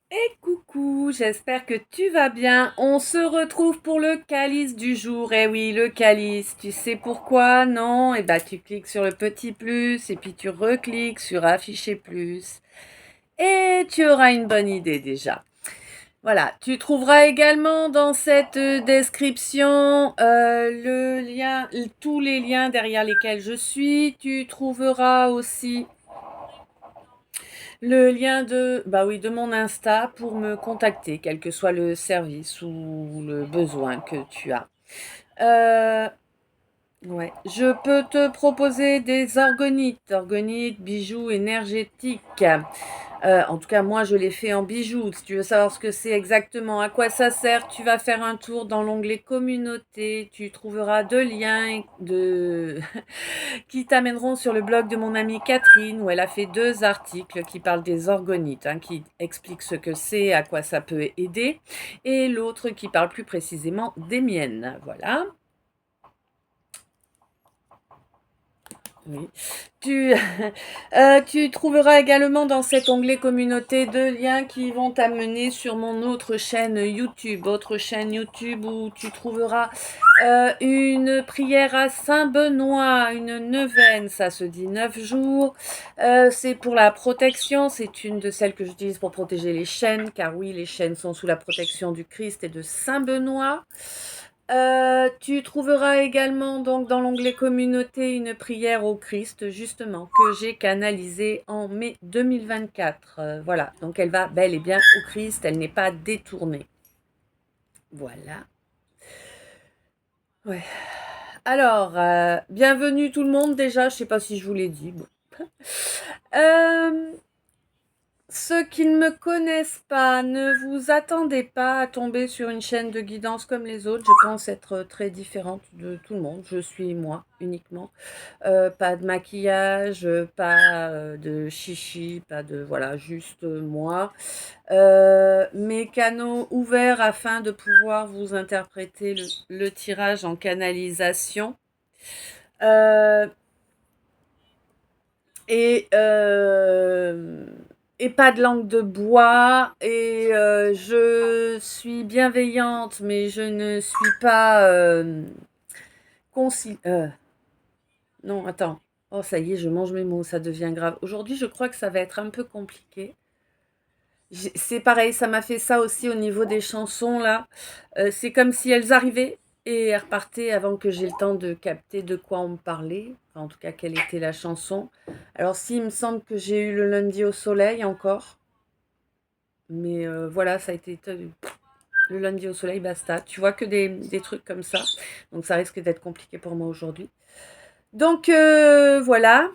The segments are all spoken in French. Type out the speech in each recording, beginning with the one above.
Et coucou, j'espère que tu vas bien. On se retrouve pour le calice du jour. Eh oui, le calice. Tu sais pourquoi? Non? Eh ben, tu cliques sur le petit plus et puis tu recliques sur afficher plus. Et tu auras une bonne idée déjà. Voilà, tu trouveras également dans cette description le lien, tous les liens derrière lesquels je suis. Tu trouveras aussi le lien de, bah oui, de mon Insta pour me contacter, quel que soit le service ou le besoin que tu as. Euh, ouais, je peux te proposer des orgonites, bijoux énergétiques. En tout cas, moi, je l'ai fait en bijoux. Si tu veux savoir ce que c'est exactement, à quoi ça sert, tu vas faire un tour dans l'onglet communauté. Tu trouveras deux liens qui t'amèneront sur le blog de mon amie Catherine, où elle a fait deux articles qui parlent des orgonites, hein, qui expliquent ce que c'est, à quoi ça peut aider, et l'autre qui parle plus précisément des miennes. Voilà. Oui. Tu, tu trouveras également dans cet onglet communauté deux liens qui vont t'amener sur mon autre chaîne YouTube où tu trouveras une prière à Saint-Benoît, une neuvaine, ça se dit 9 jours. C'est pour la protection, c'est une de celles que j'utilise pour protéger les chaînes, car oui, les chaînes sont sous la protection du Christ et de Saint-Benoît. Tu trouveras également donc dans l'onglet communauté une prière au Christ justement que j'ai canalisée en mai 2024. Voilà, donc elle va bel et bien au Christ, elle n'est pas détournée. Voilà. Ouais. Alors, bienvenue tout le monde déjà, je sais pas si je vous l'ai dit. Bon. Euh, Ceux qui ne me connaissent pas, ne vous attendez pas à tomber sur une chaîne de guidance comme les autres. Je pense être très différente de tout le monde. Je suis moi uniquement. Pas de maquillage, pas de chichi, pas de... Voilà, juste moi. Mes canaux ouverts afin de pouvoir vous interpréter le tirage en canalisation. Euh, et, euh, et pas de langue de bois. Et je suis bienveillante, mais je ne suis pas concis. Non, attends. Oh, ça y est, je mange mes mots, ça devient grave. Aujourd'hui, je crois que ça va être un peu compliqué. C'est pareil, ça m'a fait ça aussi au niveau des chansons, là. C'est comme si elles arrivaient et elles repartaient avant que j'ai le temps de capter de quoi on me parlait. Enfin, en tout cas, quelle était la chanson. Alors, si, il me semble que j'ai eu le lundi au soleil encore. Mais voilà, ça a été le lundi au soleil, basta. Tu vois que des trucs comme ça. Donc, ça risque d'être compliqué pour moi aujourd'hui. Donc, voilà.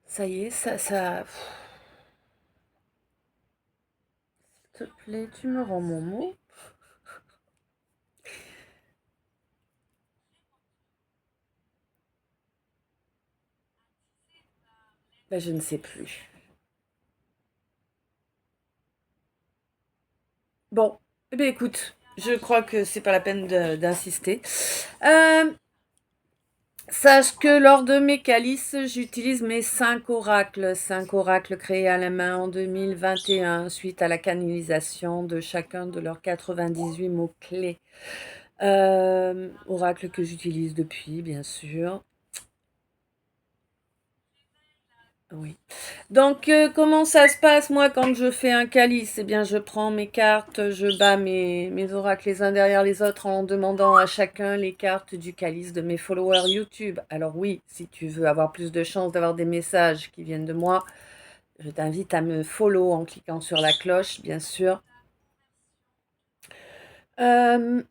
Ça y est, S'il te plaît, tu me rends mon mot. Ben, je ne sais plus. Bon, eh bien, écoute, je crois que c'est pas la peine d'insister. Euh, Sache que lors de mes calices, j'utilise mes 5 oracles créés à la main en 2021 suite à la canalisation de chacun de leurs 98 mots-clés. Oracles que j'utilise depuis, bien sûr. Oui. Donc, comment ça se passe, moi, quand je fais un calice? Eh bien, je prends mes cartes, je bats mes oracles les uns derrière les autres en demandant à chacun les cartes du calice de mes followers YouTube. Alors oui, si tu veux avoir plus de chances d'avoir des messages qui viennent de moi, je t'invite à me follow en cliquant sur la cloche, bien sûr. Euh,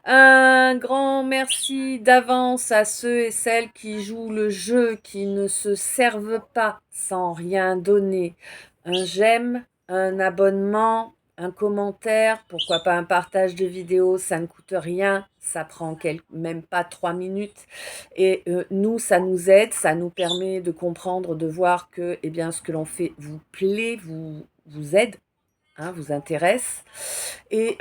un grand merci d'avance à ceux et celles qui jouent le jeu, qui ne se servent pas sans rien donner. Un j'aime, un abonnement, un commentaire, pourquoi pas un partage de vidéo, ça ne coûte rien, ça prend même pas 3 minutes. Et nous, ça nous aide, ça nous permet de comprendre, de voir que eh bien, ce que l'on fait vous plaît, vous aide. vous intéresse. Et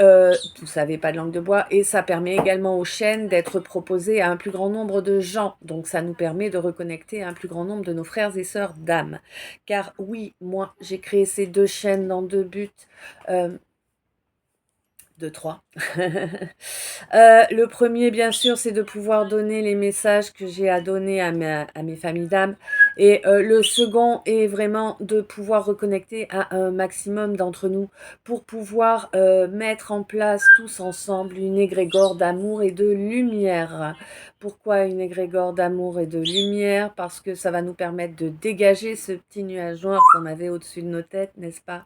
vous savez, pas de langue de bois. Et ça permet également aux chaînes d'être proposées à un plus grand nombre de gens. Donc ça nous permet de reconnecter à un plus grand nombre de nos frères et sœurs d'âme. Car oui, moi, j'ai créé ces 2 chaînes dans 2 buts. Euh, 2, 3. Le premier, bien sûr, c'est de pouvoir donner les messages que j'ai à donner à mes familles d'âme. Et le second est vraiment de pouvoir reconnecter à un maximum d'entre nous pour pouvoir mettre en place tous ensemble une égrégore d'amour et de lumière. Pourquoi une égrégore d'amour et de lumière? Parce que ça va nous permettre de dégager ce petit nuage noir qu'on avait au-dessus de nos têtes, n'est-ce pas?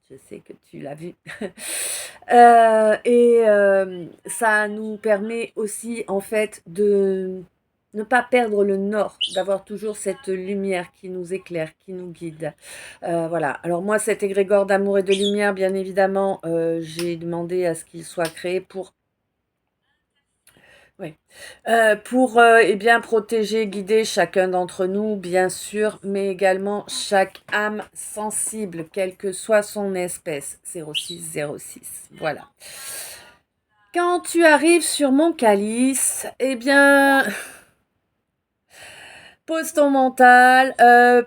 Je sais que tu l'as vu. Ça nous permet aussi, en fait, de ne pas perdre le nord, d'avoir toujours cette lumière qui nous éclaire, qui nous guide. Voilà. Alors moi, cet égrégore d'amour et de lumière, bien évidemment, j'ai demandé à ce qu'il soit créé pour oui. Pour, eh bien, protéger, guider chacun d'entre nous, bien sûr, mais également chaque âme sensible, quelle que soit son espèce. 0606, voilà. Quand tu arrives sur mon calice, eh bien, pose ton mental,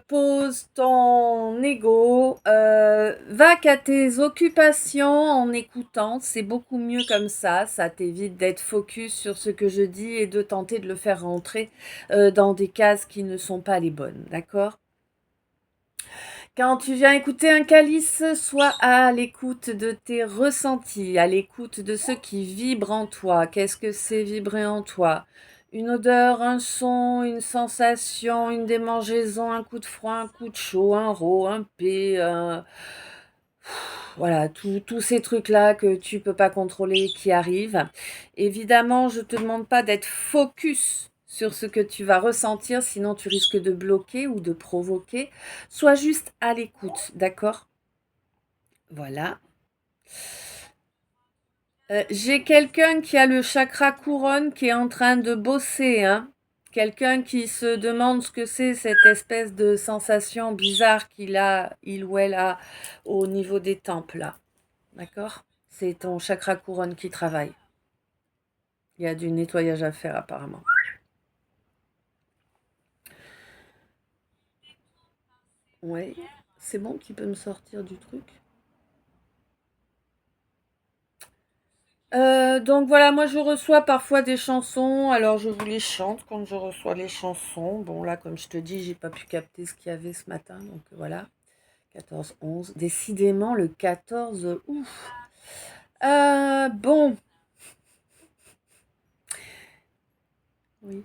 pose ton ego, va qu'à tes occupations en écoutant, c'est beaucoup mieux comme ça t'évite d'être focus sur ce que je dis et de tenter de le faire rentrer dans des cases qui ne sont pas les bonnes, d'accord? Quand tu viens écouter un calice, sois à l'écoute de tes ressentis, à l'écoute de ce qui vibre en toi. Qu'est-ce que c'est vibrer en toi? Une odeur, un son, une sensation, une démangeaison, un coup de froid, un coup de chaud, un rot, un P, voilà, tous ces trucs-là que tu peux pas contrôler qui arrivent. Évidemment, je te demande pas d'être focus sur ce que tu vas ressentir, sinon tu risques de bloquer ou de provoquer. Sois juste à l'écoute, d'accord? Voilà. J'ai quelqu'un qui a le chakra couronne qui est en train de bosser, hein. Quelqu'un qui se demande ce que c'est cette espèce de sensation bizarre il ou elle a au niveau des tempes, là. D'accord? C'est ton chakra couronne qui travaille. Il y a du nettoyage à faire apparemment. Ouais, c'est bon, tu peux me sortir du truc. Donc voilà, moi je reçois parfois des chansons, alors je vous les chante quand je reçois les chansons. Bon là, comme je te dis, j'ai pas pu capter ce qu'il y avait ce matin, donc voilà. 14, 11. Décidément, le 14, ouf. Bon, oui.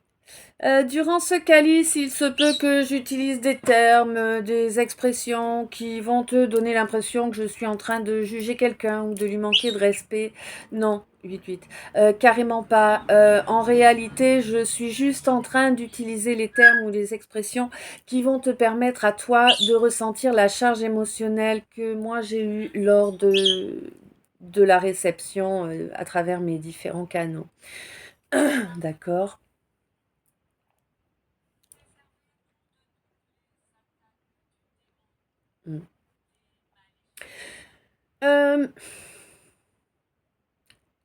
Durant ce calice, il se peut que j'utilise des termes, des expressions qui vont te donner l'impression que je suis en train de juger quelqu'un ou de lui manquer de respect. Non, 8-8. Carrément pas. En réalité, je suis juste en train d'utiliser les termes ou les expressions qui vont te permettre à toi de ressentir la charge émotionnelle que moi j'ai eue lors de la réception à travers mes différents canaux. D'accord? Mm. Euh,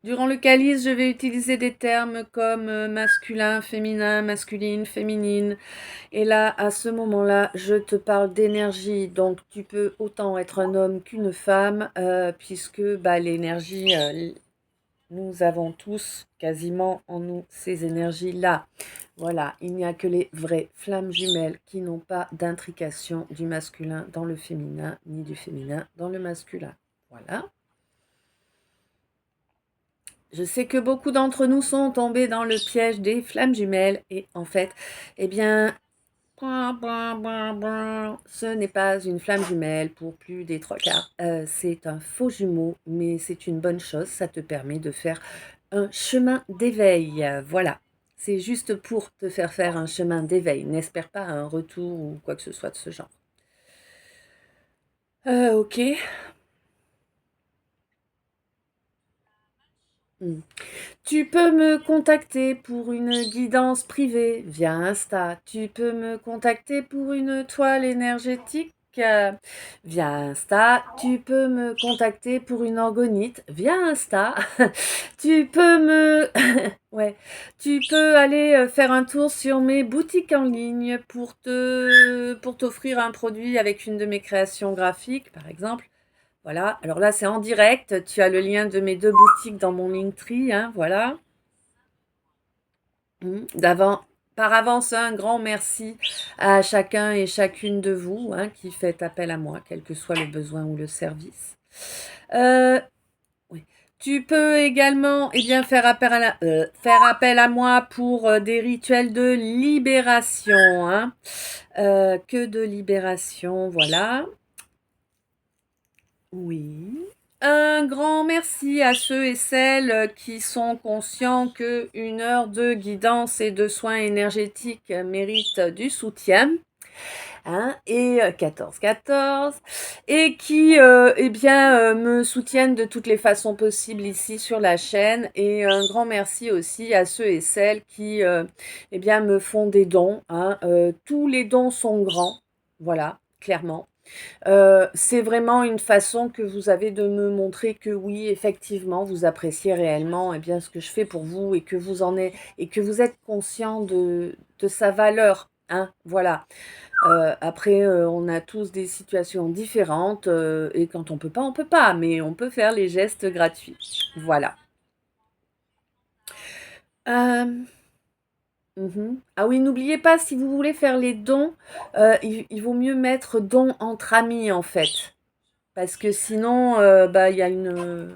Durant le calice, je vais utiliser des termes comme masculin, féminin, masculine, féminine. Et là, à ce moment-là, je te parle d'énergie. Donc, tu peux autant être un homme qu'une femme, puisque bah, l'énergie, nous avons tous quasiment en nous ces énergies-là. Voilà, il n'y a que les vraies flammes jumelles qui n'ont pas d'intrication du masculin dans le féminin, ni du féminin dans le masculin. Voilà. Je sais que beaucoup d'entre nous sont tombés dans le piège des flammes jumelles et en fait, eh bien, ce n'est pas une flamme jumelle pour plus des 3 quarts. C'est un faux jumeau, mais c'est une bonne chose. Ça te permet de faire un chemin d'éveil. Voilà. C'est juste pour te faire un chemin d'éveil. N'espère pas un retour ou quoi que ce soit de ce genre. Ok. Hmm. Tu peux me contacter pour une guidance privée via Insta. Tu peux me contacter pour une toile énergétique via Insta. Tu peux me contacter pour une orgonite via Insta. Tu peux me... ouais. Tu peux aller faire un tour sur mes boutiques en ligne pour t'offrir un produit avec une de mes créations graphiques, par exemple. Voilà. Alors là, c'est en direct. Tu as le lien de mes 2 boutiques dans mon Linktree, hein, voilà. D'avant, par avance, un grand merci à chacun et chacune de vous, hein, qui fait appel à moi, quel que soit le besoin ou le service. Oui. Tu peux également faire appel à moi pour des rituels de libération, hein. Que de libération, voilà. Oui. Un grand merci à ceux et celles qui sont conscients que 1 heure de guidance et de soins énergétiques mérite du soutien. Hein, et 14 et qui me soutiennent de toutes les façons possibles ici sur la chaîne. Et un grand merci aussi à ceux et celles qui me font des dons, hein. Tous les dons sont grands, voilà, clairement. C'est vraiment une façon que vous avez de me montrer que oui, effectivement, vous appréciez réellement ce que je fais pour vous et que vous êtes conscient de sa valeur, hein, voilà. Après, on a tous des situations différentes et quand on peut pas, mais on peut faire les gestes gratuits. Voilà. Euh, Ah oui, n'oubliez pas, si vous voulez faire les dons, il vaut mieux mettre dons entre amis en fait. Parce que sinon, il y a une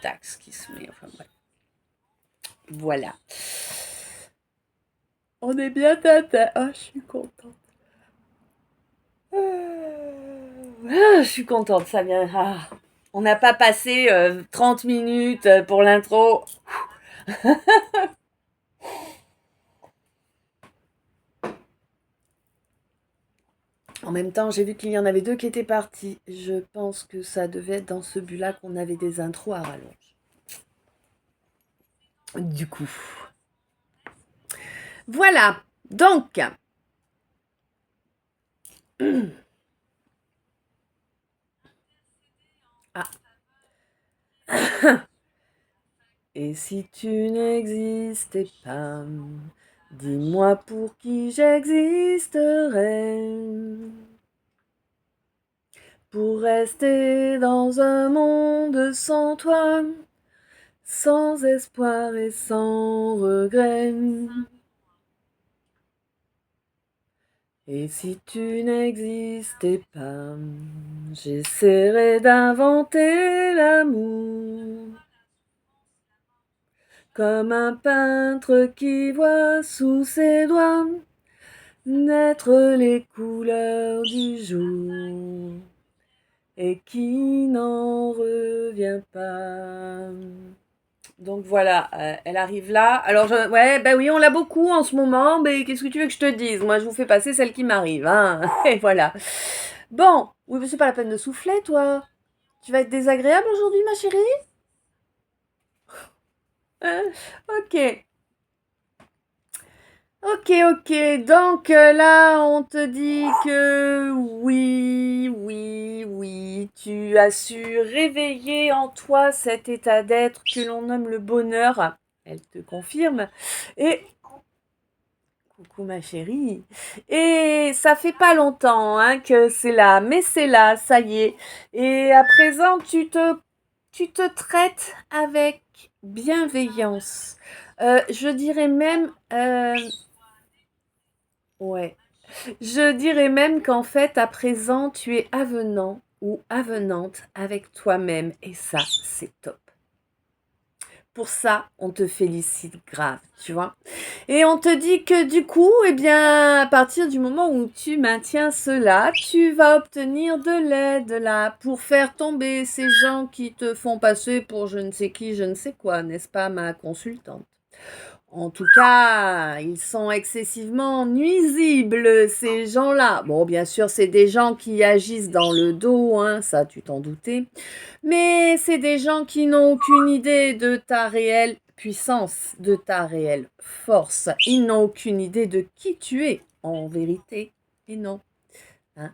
taxe qui se met. Enfin, bref. Voilà. On est bien tata. Ah, je suis contente. Je suis contente, ça vient. Ah. On n'a pas passé 30 minutes pour l'intro. En même temps, j'ai vu qu'il y en avait 2 qui étaient partis. Je pense que ça devait être dans ce but-là qu'on avait des intros à rallonge. Du coup. Voilà. Donc. Ah. Et si tu n'existais pas, dis-moi pour qui j'existerais. Pour rester dans un monde sans toi, sans espoir et sans regret. Et si tu n'existais pas, j'essaierais d'inventer l'amour. Comme un peintre qui voit sous ses doigts naître les couleurs du jour et qui n'en revient pas. Donc voilà, elle arrive là. Alors, ouais, ben oui, on l'a beaucoup en ce moment, mais qu'est-ce que tu veux que je te dise? Moi, je vous fais passer celle qui m'arrive, hein. Et voilà. Bon, oui, mais c'est pas la peine de souffler, toi. Tu vas être désagréable aujourd'hui, ma chérie? Ok. Ok, ok. Donc là, on te dit que oui, oui, oui, tu as su réveiller en toi cet état d'être que l'on nomme le bonheur. Elle te confirme. Et coucou ma chérie. Et ça fait pas longtemps hein, que c'est là, mais c'est là, ça y est. Et à présent, tu te traites avec bienveillance. Je dirais même, ouais. Je dirais même qu'en fait, à présent, tu es avenant ou avenante avec toi-même. Et ça, c'est top. Pour ça, on te félicite grave, tu vois. Et on te dit que du coup, à partir du moment où tu maintiens cela, tu vas obtenir de l'aide là pour faire tomber ces gens qui te font passer pour je ne sais qui, je ne sais quoi, n'est-ce pas, ma consultante? En tout cas, ils sont excessivement nuisibles, ces gens-là. Bon, bien sûr, c'est des gens qui agissent dans le dos, hein, ça tu t'en doutais. Mais c'est des gens qui n'ont aucune idée de ta réelle puissance, de ta réelle force. Ils n'ont aucune idée de qui tu es en vérité. Et non. Hein.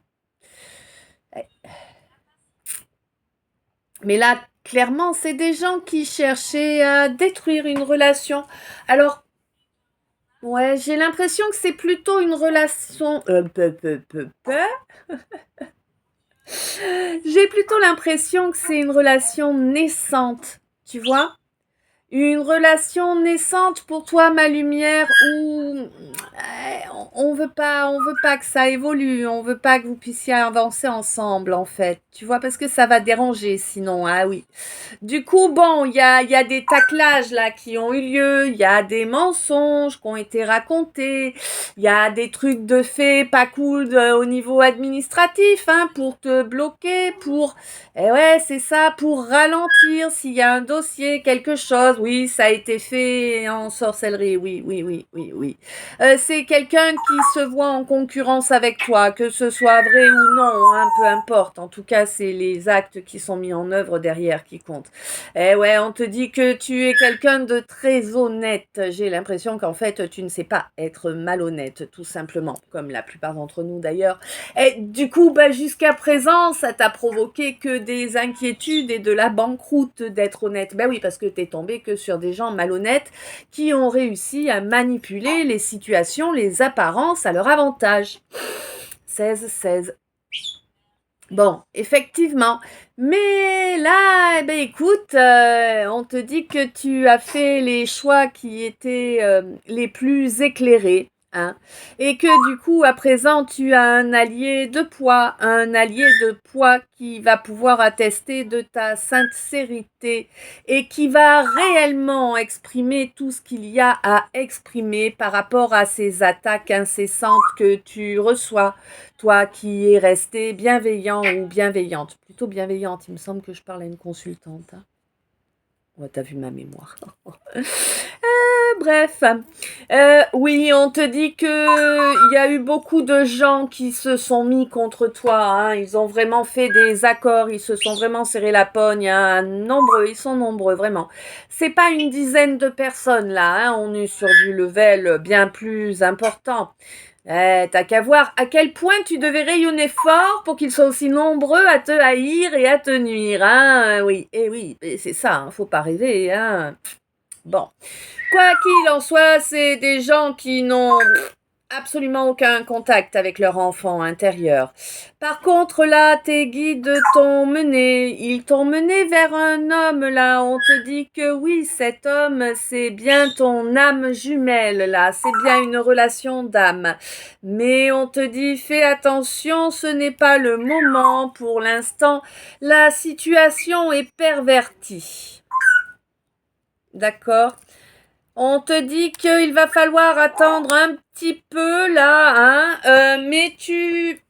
Mais là, clairement, c'est des gens qui cherchaient à détruire une relation. Alors, ouais, j'ai l'impression que c'est plutôt une relation... J'ai plutôt l'impression que c'est une relation naissante, tu vois? Une relation naissante pour toi, ma lumière, où on veut pas que ça évolue, on veut pas que vous puissiez avancer ensemble, en fait. Tu vois, parce que ça va déranger sinon, ah oui. Du coup, bon, il y a des taclages là qui ont eu lieu, il y a des mensonges qui ont été racontés, il y a des trucs de fait pas cool au niveau administratif, hein, pour te bloquer, eh ouais, c'est ça, pour ralentir s'il y a un dossier, quelque chose. Oui, ça a été fait en sorcellerie, oui, oui, oui, oui, oui. C'est quelqu'un qui se voit en concurrence avec toi, que ce soit vrai ou non, hein, peu importe. En tout cas, c'est les actes qui sont mis en œuvre derrière qui comptent. Eh ouais, on te dit que tu es quelqu'un de très honnête. J'ai l'impression qu'en fait, tu ne sais pas être malhonnête, tout simplement, comme la plupart d'entre nous d'ailleurs. Et du coup, bah, jusqu'à présent, ça t'a provoqué que des inquiétudes et de la banqueroute, d'être honnête. Ben oui, parce que t'es tombé que sur des gens malhonnêtes qui ont réussi à manipuler les situations, les apparences à leur avantage. 16. Bon, effectivement. Mais là, eh ben écoute, on te dit que tu as fait les choix qui étaient les plus éclairés, hein, et que du coup, à présent, tu as un allié de poids qui va pouvoir attester de ta sincérité et qui va réellement exprimer tout ce qu'il y a à exprimer par rapport à ces attaques incessantes que tu reçois. Toi qui es resté bienveillant ou bienveillante, plutôt bienveillante, il me semble que je parle à une consultante. Hein. Ouais, t'as vu ma mémoire. Bref, oui, on te dit que il y a eu beaucoup de gens qui se sont mis contre toi. Hein. Ils ont vraiment fait des accords, ils se sont vraiment serré la pogne. Hein. Ils sont nombreux, vraiment. C'est pas une dizaine de personnes là. Hein. On est sur du level bien plus important. T'as qu'à voir à quel point tu devais rayonner fort pour qu'ils soient aussi nombreux à te haïr et à te nuire, hein. Oui, oui, c'est ça, hein, faut pas rêver, hein. Bon. Quoi qu'il en soit, c'est des gens qui n'ont absolument aucun contact avec leur enfant intérieur. Par contre, là, tes guides t'ont mené. Ils t'ont mené vers un homme, là. On te dit que oui, cet homme, c'est bien ton âme jumelle, là. C'est bien une relation d'âme. Mais on te dit, fais attention, ce n'est pas le moment. Pour l'instant, la situation est pervertie. D'accord ? On te dit qu'il va falloir attendre un petit peu là, hein, mais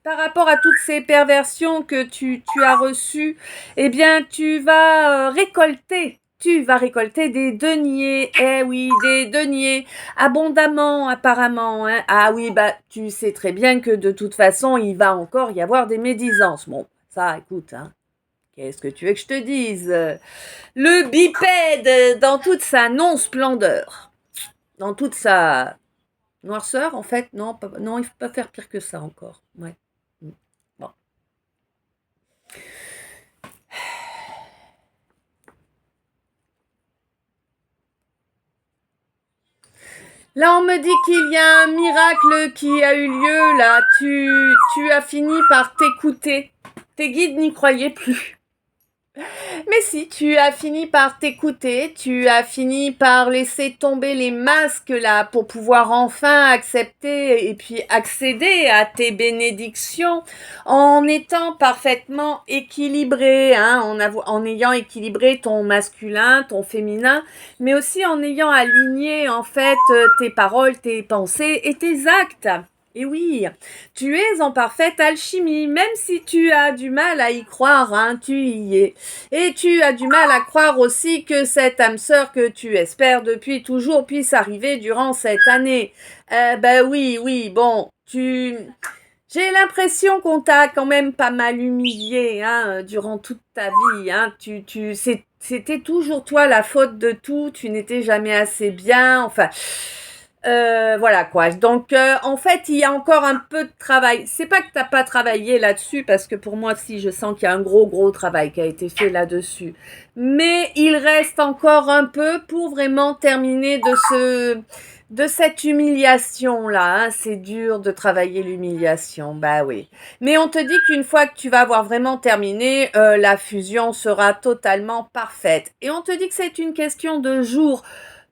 par rapport à toutes ces perversions que tu as reçues, eh bien, tu vas récolter. Tu vas récolter des deniers, eh oui, des deniers, abondamment apparemment. Hein. Ah oui, bah tu sais très bien que de toute façon, il va encore y avoir des médisances. Bon, ça, écoute, hein, qu'est-ce que tu veux que je te dise? Le bipède dans toute sa non-splendeur, dans toute sa noirceur, en fait, non, non, il ne faut pas faire pire que ça encore. Ouais. Bon. Là, on me dit qu'il y a un miracle qui a eu lieu, là. Tu as fini par t'écouter. Tes guides n'y croyaient plus. Mais si, tu as fini par t'écouter, tu as fini par laisser tomber les masques là pour pouvoir enfin accepter et puis accéder à tes bénédictions en étant parfaitement équilibré, hein, en ayant équilibré ton masculin, ton féminin, mais aussi en ayant aligné en fait tes paroles, tes pensées et tes actes. Et oui, tu es en parfaite alchimie, même si tu as du mal à y croire, hein, tu y es. Et tu as du mal à croire aussi que cette âme sœur que tu espères depuis toujours puisse arriver durant cette année. Ben oui, bon, j'ai l'impression qu'on t'a quand même pas mal humilié, hein, durant toute ta vie, hein. C'était toujours toi la faute de tout, tu n'étais jamais assez bien, enfin... Voilà quoi. Donc en fait, il y a encore un peu de travail. C'est pas que t'as pas travaillé là-dessus, parce que pour moi, si je sens qu'il y a un gros travail qui a été fait là-dessus. Mais il reste encore un peu pour vraiment terminer de cette humiliation là. Hein. C'est dur de travailler l'humiliation, bah oui. Mais on te dit qu'une fois que tu vas avoir vraiment terminé, la fusion sera totalement parfaite. Et on te dit que c'est une question de jours.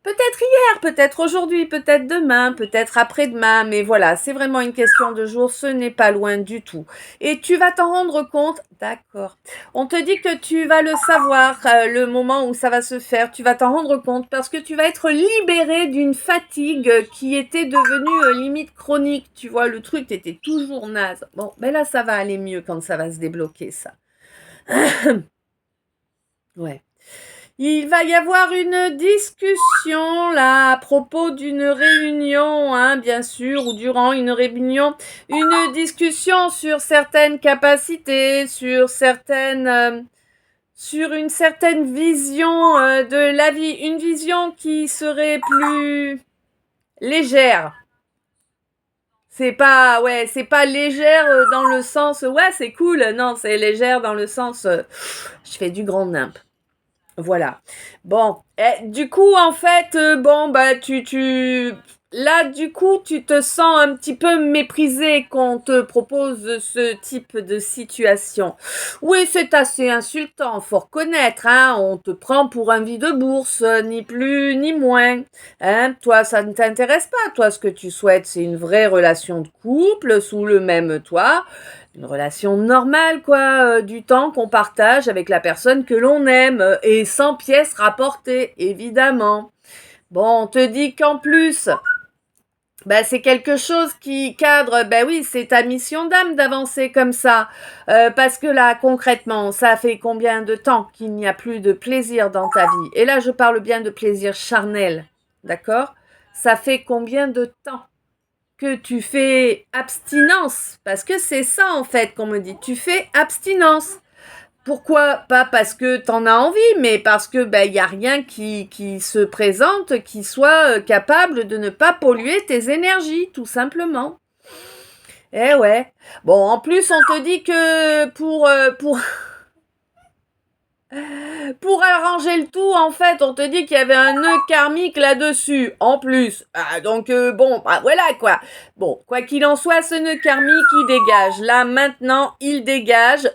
Peut-être hier, peut-être aujourd'hui, peut-être demain, peut-être après-demain, mais voilà, c'est vraiment une question de jour, ce n'est pas loin du tout. Et tu vas t'en rendre compte, d'accord. On te dit que tu vas le savoir, le moment où ça va se faire, tu vas t'en rendre compte parce que tu vas être libéré d'une fatigue qui était devenue limite chronique, tu vois, le truc était toujours naze. Bon, ben là, ça va aller mieux quand ça va se débloquer, ça. Ouais. Il va y avoir une discussion là à propos d'une réunion, hein, bien sûr, ou durant une réunion, une discussion sur certaines capacités, sur une certaine vision de la vie, une vision qui serait plus légère. C'est pas légère dans le sens, ouais, c'est cool. Non, c'est légère dans le sens, je fais du grand nimp. Voilà. Bon, du coup, en fait, bon, bah, là, du coup, tu te sens un petit peu méprisé quand on te propose ce type de situation. Oui, c'est assez insultant, faut reconnaître, hein. On te prend pour un vide-bourse, ni plus ni moins. Hein, toi, ça ne t'intéresse pas. Toi, ce que tu souhaites, c'est une vraie relation de couple sous le même toit. Une relation normale, quoi, du temps qu'on partage avec la personne que l'on aime, et sans pièces rapportées, évidemment. Bon, on te dit qu'en plus, bah, c'est quelque chose qui cadre, bah oui, c'est ta mission d'âme d'avancer comme ça. Parce que là, concrètement, ça fait combien de temps qu'il n'y a plus de plaisir dans ta vie? Et là, je parle bien de plaisir charnel, d'accord? Ça fait combien de temps que tu fais abstinence? Parce que c'est ça en fait qu'on me dit. Tu fais abstinence. Pourquoi? Pas parce que t'en as envie, mais parce que ben y a rien qui se présente qui soit capable de ne pas polluer tes énergies, tout simplement. Eh ouais. Bon, en plus on te dit que pour arranger le tout, en fait, on te dit qu'il y avait un nœud karmique là-dessus, en plus. Ah, donc, bon, bah voilà, quoi. Bon, quoi qu'il en soit, ce nœud karmique, il dégage. Là, maintenant, il dégage.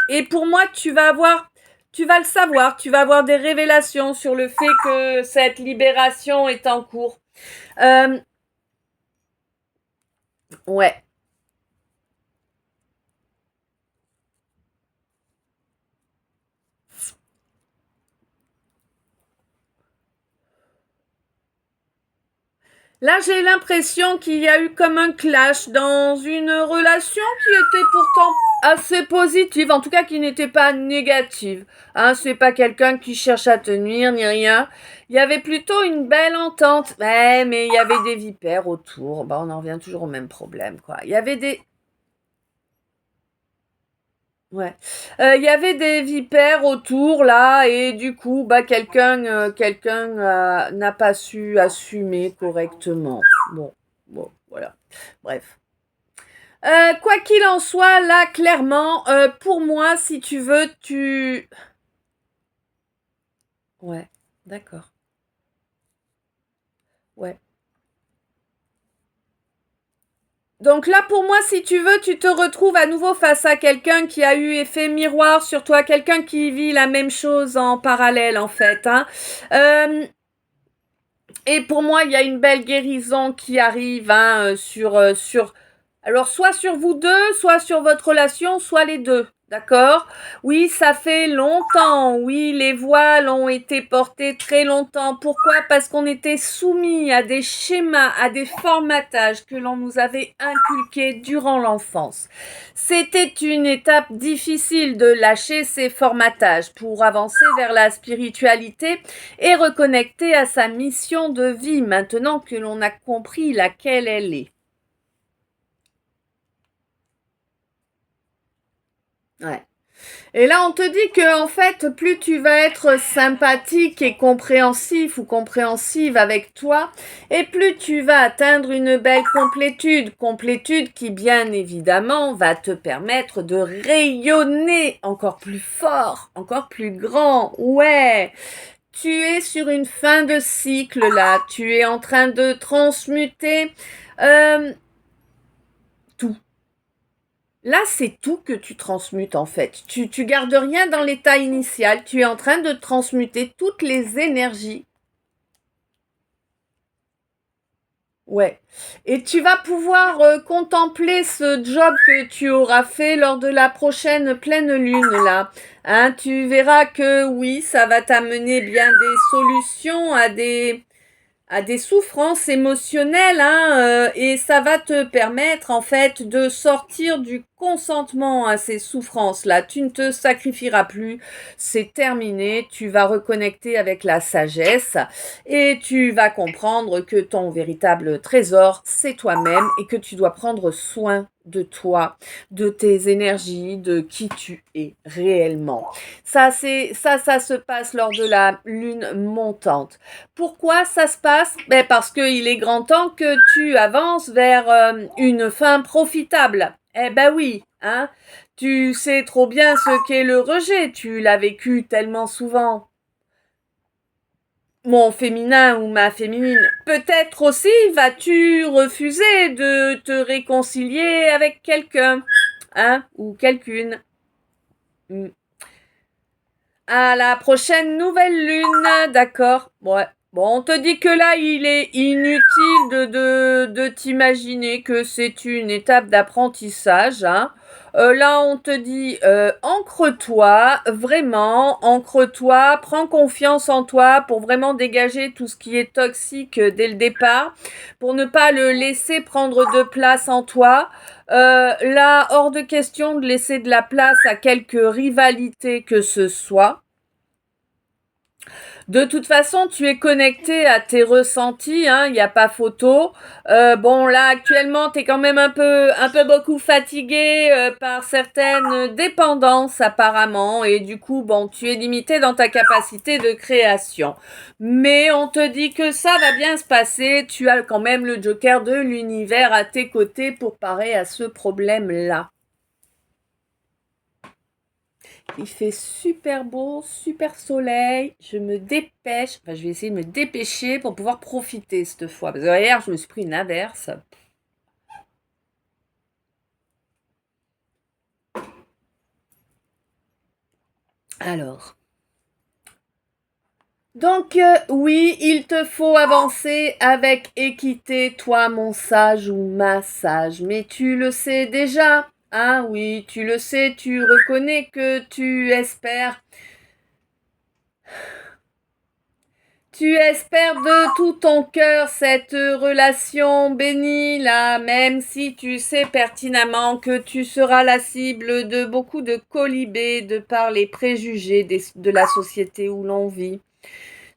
Et pour moi, tu vas le savoir, tu vas avoir des révélations sur le fait que cette libération est en cours. Ouais. Là, j'ai l'impression qu'il y a eu comme un clash dans une relation qui était pourtant assez positive, en tout cas qui n'était pas négative. Hein, c'est pas quelqu'un qui cherche à te nuire ni rien. Il y avait plutôt une belle entente. Ouais, mais il y avait des vipères autour. Bah, on en revient toujours au même problème, quoi. Il y avait des... Ouais. Il y avait des vipères autour là et du coup bah quelqu'un n'a pas su assumer correctement. Bon voilà. Bref. Quoi qu'il en soit, là clairement, pour moi, si tu veux, ouais, d'accord. Ouais. Donc là, pour moi, si tu veux, tu te retrouves à nouveau face à quelqu'un qui a eu effet miroir sur toi, quelqu'un qui vit la même chose en parallèle, en fait. Hein. Euh, Et pour moi, il y a une belle guérison qui arrive hein, alors soit sur vous deux, soit sur votre relation, soit les deux. D'accord? Oui, ça fait longtemps. Oui, les voiles ont été portés très longtemps. Pourquoi? Parce qu'on était soumis à des schémas, à des formatages que l'on nous avait inculqués durant l'enfance. C'était une étape difficile de lâcher ces formatages pour avancer vers la spiritualité et reconnecter à sa mission de vie maintenant que l'on a compris laquelle elle est. Ouais. Et là, on te dit que, en fait, plus tu vas être sympathique et compréhensif ou compréhensive avec toi, et plus tu vas atteindre une belle complétude. Complétude qui, bien évidemment, va te permettre de rayonner encore plus fort, encore plus grand. Ouais. Tu es sur une fin de cycle là. Tu es en train de transmuter tout. Là, c'est tout que tu transmutes en fait. Tu gardes rien dans l'état initial. Tu es en train de transmuter toutes les énergies. Ouais. Et tu vas pouvoir contempler ce job que tu auras fait lors de la prochaine pleine lune là. Hein, tu verras que oui, ça va t'amener bien des solutions à des souffrances émotionnelles, hein, et ça va te permettre en fait de sortir du consentement à ces souffrances-là. Tu ne te sacrifieras plus, c'est terminé, tu vas reconnecter avec la sagesse et tu vas comprendre que ton véritable trésor, c'est toi-même et que tu dois prendre soin de toi, de tes énergies, de qui tu es réellement. Ça se passe lors de la lune montante. Pourquoi ça se passe? Ben parce qu'il est grand temps que tu avances vers une fin profitable. Eh ben oui, hein. Tu sais trop bien ce qu'est le rejet. Tu l'as vécu tellement souvent. Mon féminin ou ma féminine. Peut-être aussi vas-tu refuser de te réconcilier avec quelqu'un, hein, ou quelqu'une. À la prochaine nouvelle lune, d'accord? Ouais. Bon, on te dit que là, il est inutile de t'imaginer que c'est une étape d'apprentissage, hein. Là, on te dit, ancre-toi, vraiment, ancre-toi, prends confiance en toi pour vraiment dégager tout ce qui est toxique dès le départ, pour ne pas le laisser prendre de place en toi. Là, hors de question de laisser de la place à quelque rivalité que ce soit. De toute façon, tu es connecté à tes ressentis, hein, il n'y a pas photo. Bon, là, actuellement, tu es quand même un peu beaucoup fatigué par certaines dépendances, apparemment. Et du coup, bon, tu es limité dans ta capacité de création. Mais on te dit que ça va bien se passer. Tu as quand même le joker de l'univers à tes côtés pour parer à ce problème-là. Il fait super beau, super soleil. Je me dépêche. Enfin, je vais essayer de me dépêcher pour pouvoir profiter cette fois. Parce que hier, je me suis pris une averse. Alors. Donc, oui, il te faut avancer avec équité, toi, mon sage ou ma sage. Mais tu le sais déjà. Ah oui, tu le sais, tu reconnais que tu espères. Tu espères de tout ton cœur cette relation bénie là, même si tu sais pertinemment que tu seras la cible de beaucoup de colibés de par les préjugés de la société où l'on vit.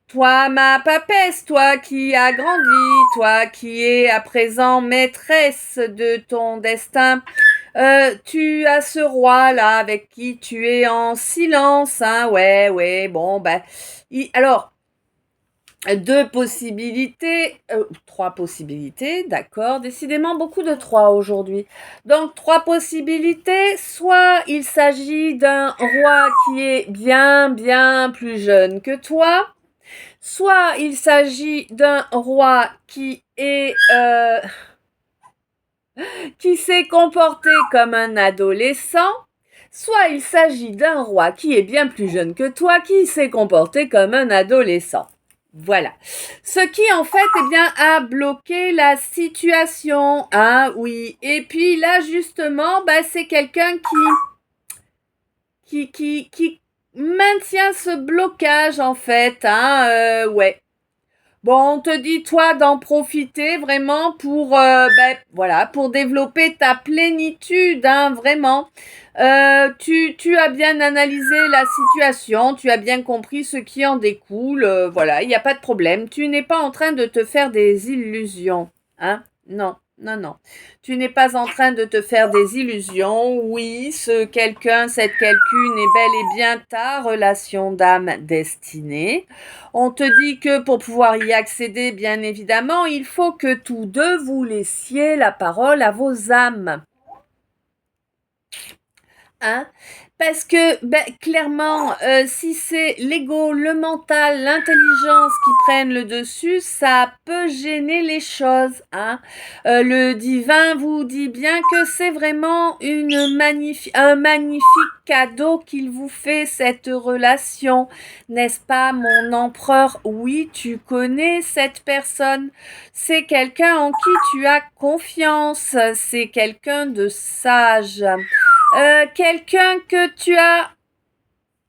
Toi, ma papesse, toi qui as grandi, toi qui es à présent maîtresse de ton destin, tu as ce roi là avec qui tu es en silence, hein, ouais, bon, ben, alors, deux possibilités, trois possibilités, d'accord. Décidément beaucoup de trois aujourd'hui. Donc trois possibilités, soit il s'agit d'un roi qui est bien plus jeune que toi, soit il s'agit d'un roi qui est qui s'est comporté comme un adolescent, soit il s'agit d'un roi qui est bien plus jeune que toi, qui s'est comporté comme un adolescent. Voilà. Ce qui, en fait, eh bien, a bloqué la situation. Ah oui. Et puis là, justement, bah, c'est quelqu'un qui maintient ce blocage, en fait. Hein, ouais. Bon, on te dit, toi, d'en profiter vraiment pour, voilà, pour développer ta plénitude, hein, vraiment. Tu as bien analysé la situation, tu as bien compris ce qui en découle, voilà, il n'y a pas de problème. Tu n'es pas en train de te faire des illusions, hein, non. Non, non. Tu n'es pas en train de te faire des illusions. Oui, ce quelqu'un, cette quelqu'une est bel et bien ta relation d'âme destinée. On te dit que pour pouvoir y accéder, bien évidemment, il faut que tous deux vous laissiez la parole à vos âmes. Hein? Parce que clairement, si c'est l'ego, le mental, l'intelligence qui prennent le dessus, ça peut gêner les choses. Hein? Le divin vous dit bien que c'est vraiment un magnifique cadeau qu'il vous fait, cette relation. N'est-ce pas, mon empereur? Oui, tu connais cette personne. C'est quelqu'un en qui tu as confiance. C'est quelqu'un de sage. Quelqu'un que tu as...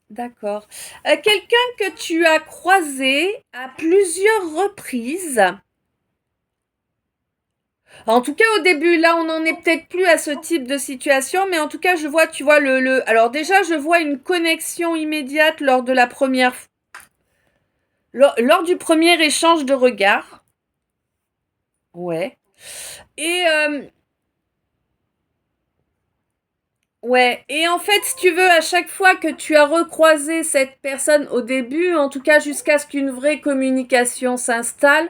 D'accord. Quelqu'un que tu as croisé à plusieurs reprises. En tout cas, au début, là, on n'en est peut-être plus à ce type de situation, mais en tout cas, je vois, tu vois, Alors déjà, je vois une connexion immédiate lors de la première... Lors du premier échange de regards. Ouais. Et... Ouais, et en fait, si tu veux, à chaque fois que tu as recroisé cette personne au début, en tout cas jusqu'à ce qu'une vraie communication s'installe,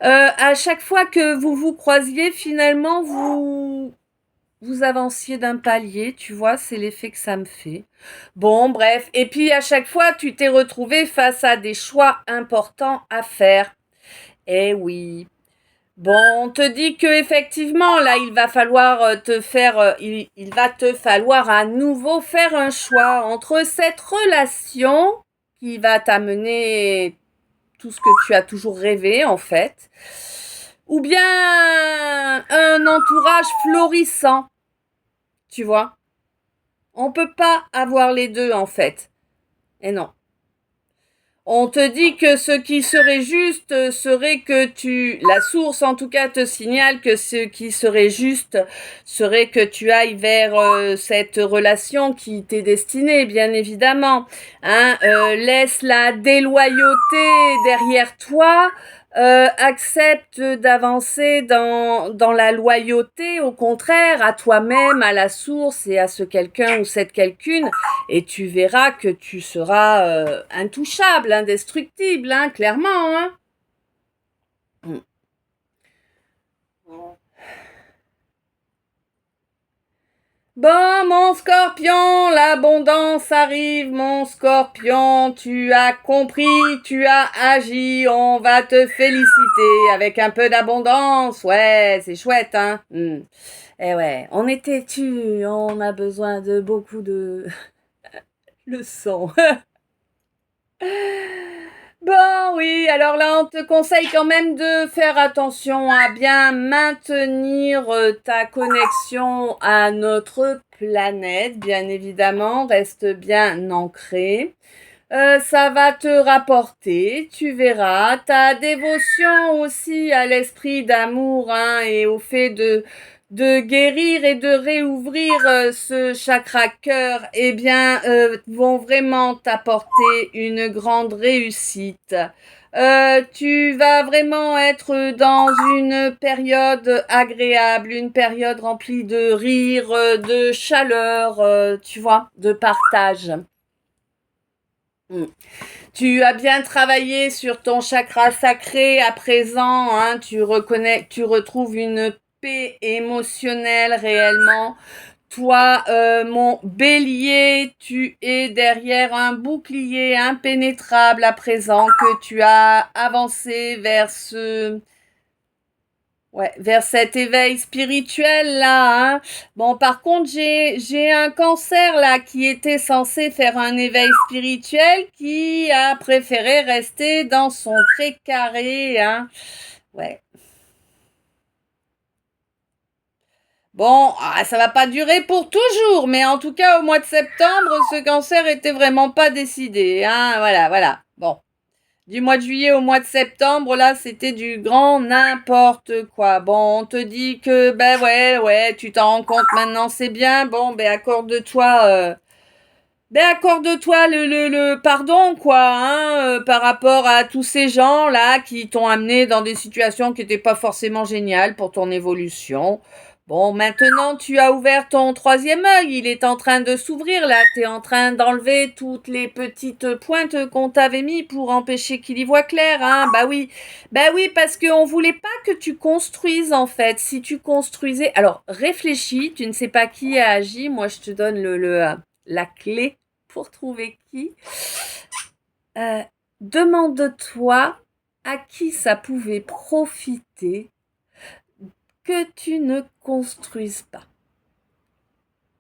à chaque fois que vous vous croisiez, finalement, vous avanciez d'un palier, tu vois, c'est l'effet que ça me fait. Bon, bref, et puis à chaque fois, tu t'es retrouvé face à des choix importants à faire. Eh oui. Bon, on te dit que effectivement, là, il va falloir il va te falloir à nouveau faire un choix entre cette relation qui va t'amener tout ce que tu as toujours rêvé, en fait, ou bien un entourage florissant, tu vois. On peut pas avoir les deux, en fait. Et non. On te dit que ce qui serait juste serait la source en tout cas te signale que ce qui serait juste serait que tu ailles vers cette relation qui t'est destinée, bien évidemment. Hein, laisse la déloyauté derrière toi. Accepte d'avancer dans la loyauté, au contraire, à toi-même, à la source et à ce quelqu'un ou cette quelqu'une, et tu verras que tu seras intouchable, indestructible, hein, clairement. Hein. Bon, mon scorpion, l'abondance arrive, mon scorpion, tu as compris, tu as agi, on va te féliciter avec un peu d'abondance, ouais, c'est chouette, hein. Eh ouais, on a besoin de beaucoup de leçons. Bon, oui, alors là, on te conseille quand même de faire attention à bien maintenir ta connexion à notre planète, bien évidemment, reste bien ancré. Ça va te rapporter, tu verras. Ta dévotion aussi à l'esprit d'amour hein, et au fait de guérir et de réouvrir ce chakra cœur, eh bien, vont vraiment t'apporter une grande réussite. Tu vas vraiment être dans une période agréable, une période remplie de rire, de chaleur, tu vois, de partage. Tu as bien travaillé sur ton chakra sacré à présent, hein, tu retrouves une paix émotionnelle réellement. Toi, mon bélier, tu es derrière un bouclier impénétrable à présent que tu as avancé vers cet éveil spirituel là. Hein. Bon, par contre, j'ai un cancer là qui était censé faire un éveil spirituel qui a préféré rester dans son précaré. Hein. Ouais. Bon, ça va pas durer pour toujours, mais en tout cas, au mois de septembre, ce cancer était vraiment pas décidé. Hein. Voilà. Bon. Du mois de juillet au mois de septembre, là, c'était du grand n'importe quoi. Bon, on te dit que, ouais, tu t'en rends compte maintenant, c'est bien. Bon, accorde-toi Ben accorde-toi le pardon, quoi, hein, par rapport à tous ces gens-là qui t'ont amené dans des situations qui n'étaient pas forcément géniales pour ton évolution. Bon, maintenant tu as ouvert ton troisième œil, il est en train de s'ouvrir là, tu es en train d'enlever toutes les petites pointes qu'on t'avait mis pour empêcher qu'il y voit clair, hein. Bah oui, parce qu'on voulait pas que tu construises en fait. Si tu construisais, alors réfléchis, tu ne sais pas qui a agi, moi je te donne la clé pour trouver qui. Euh, Demande-toi à qui ça pouvait profiter que tu ne construises pas.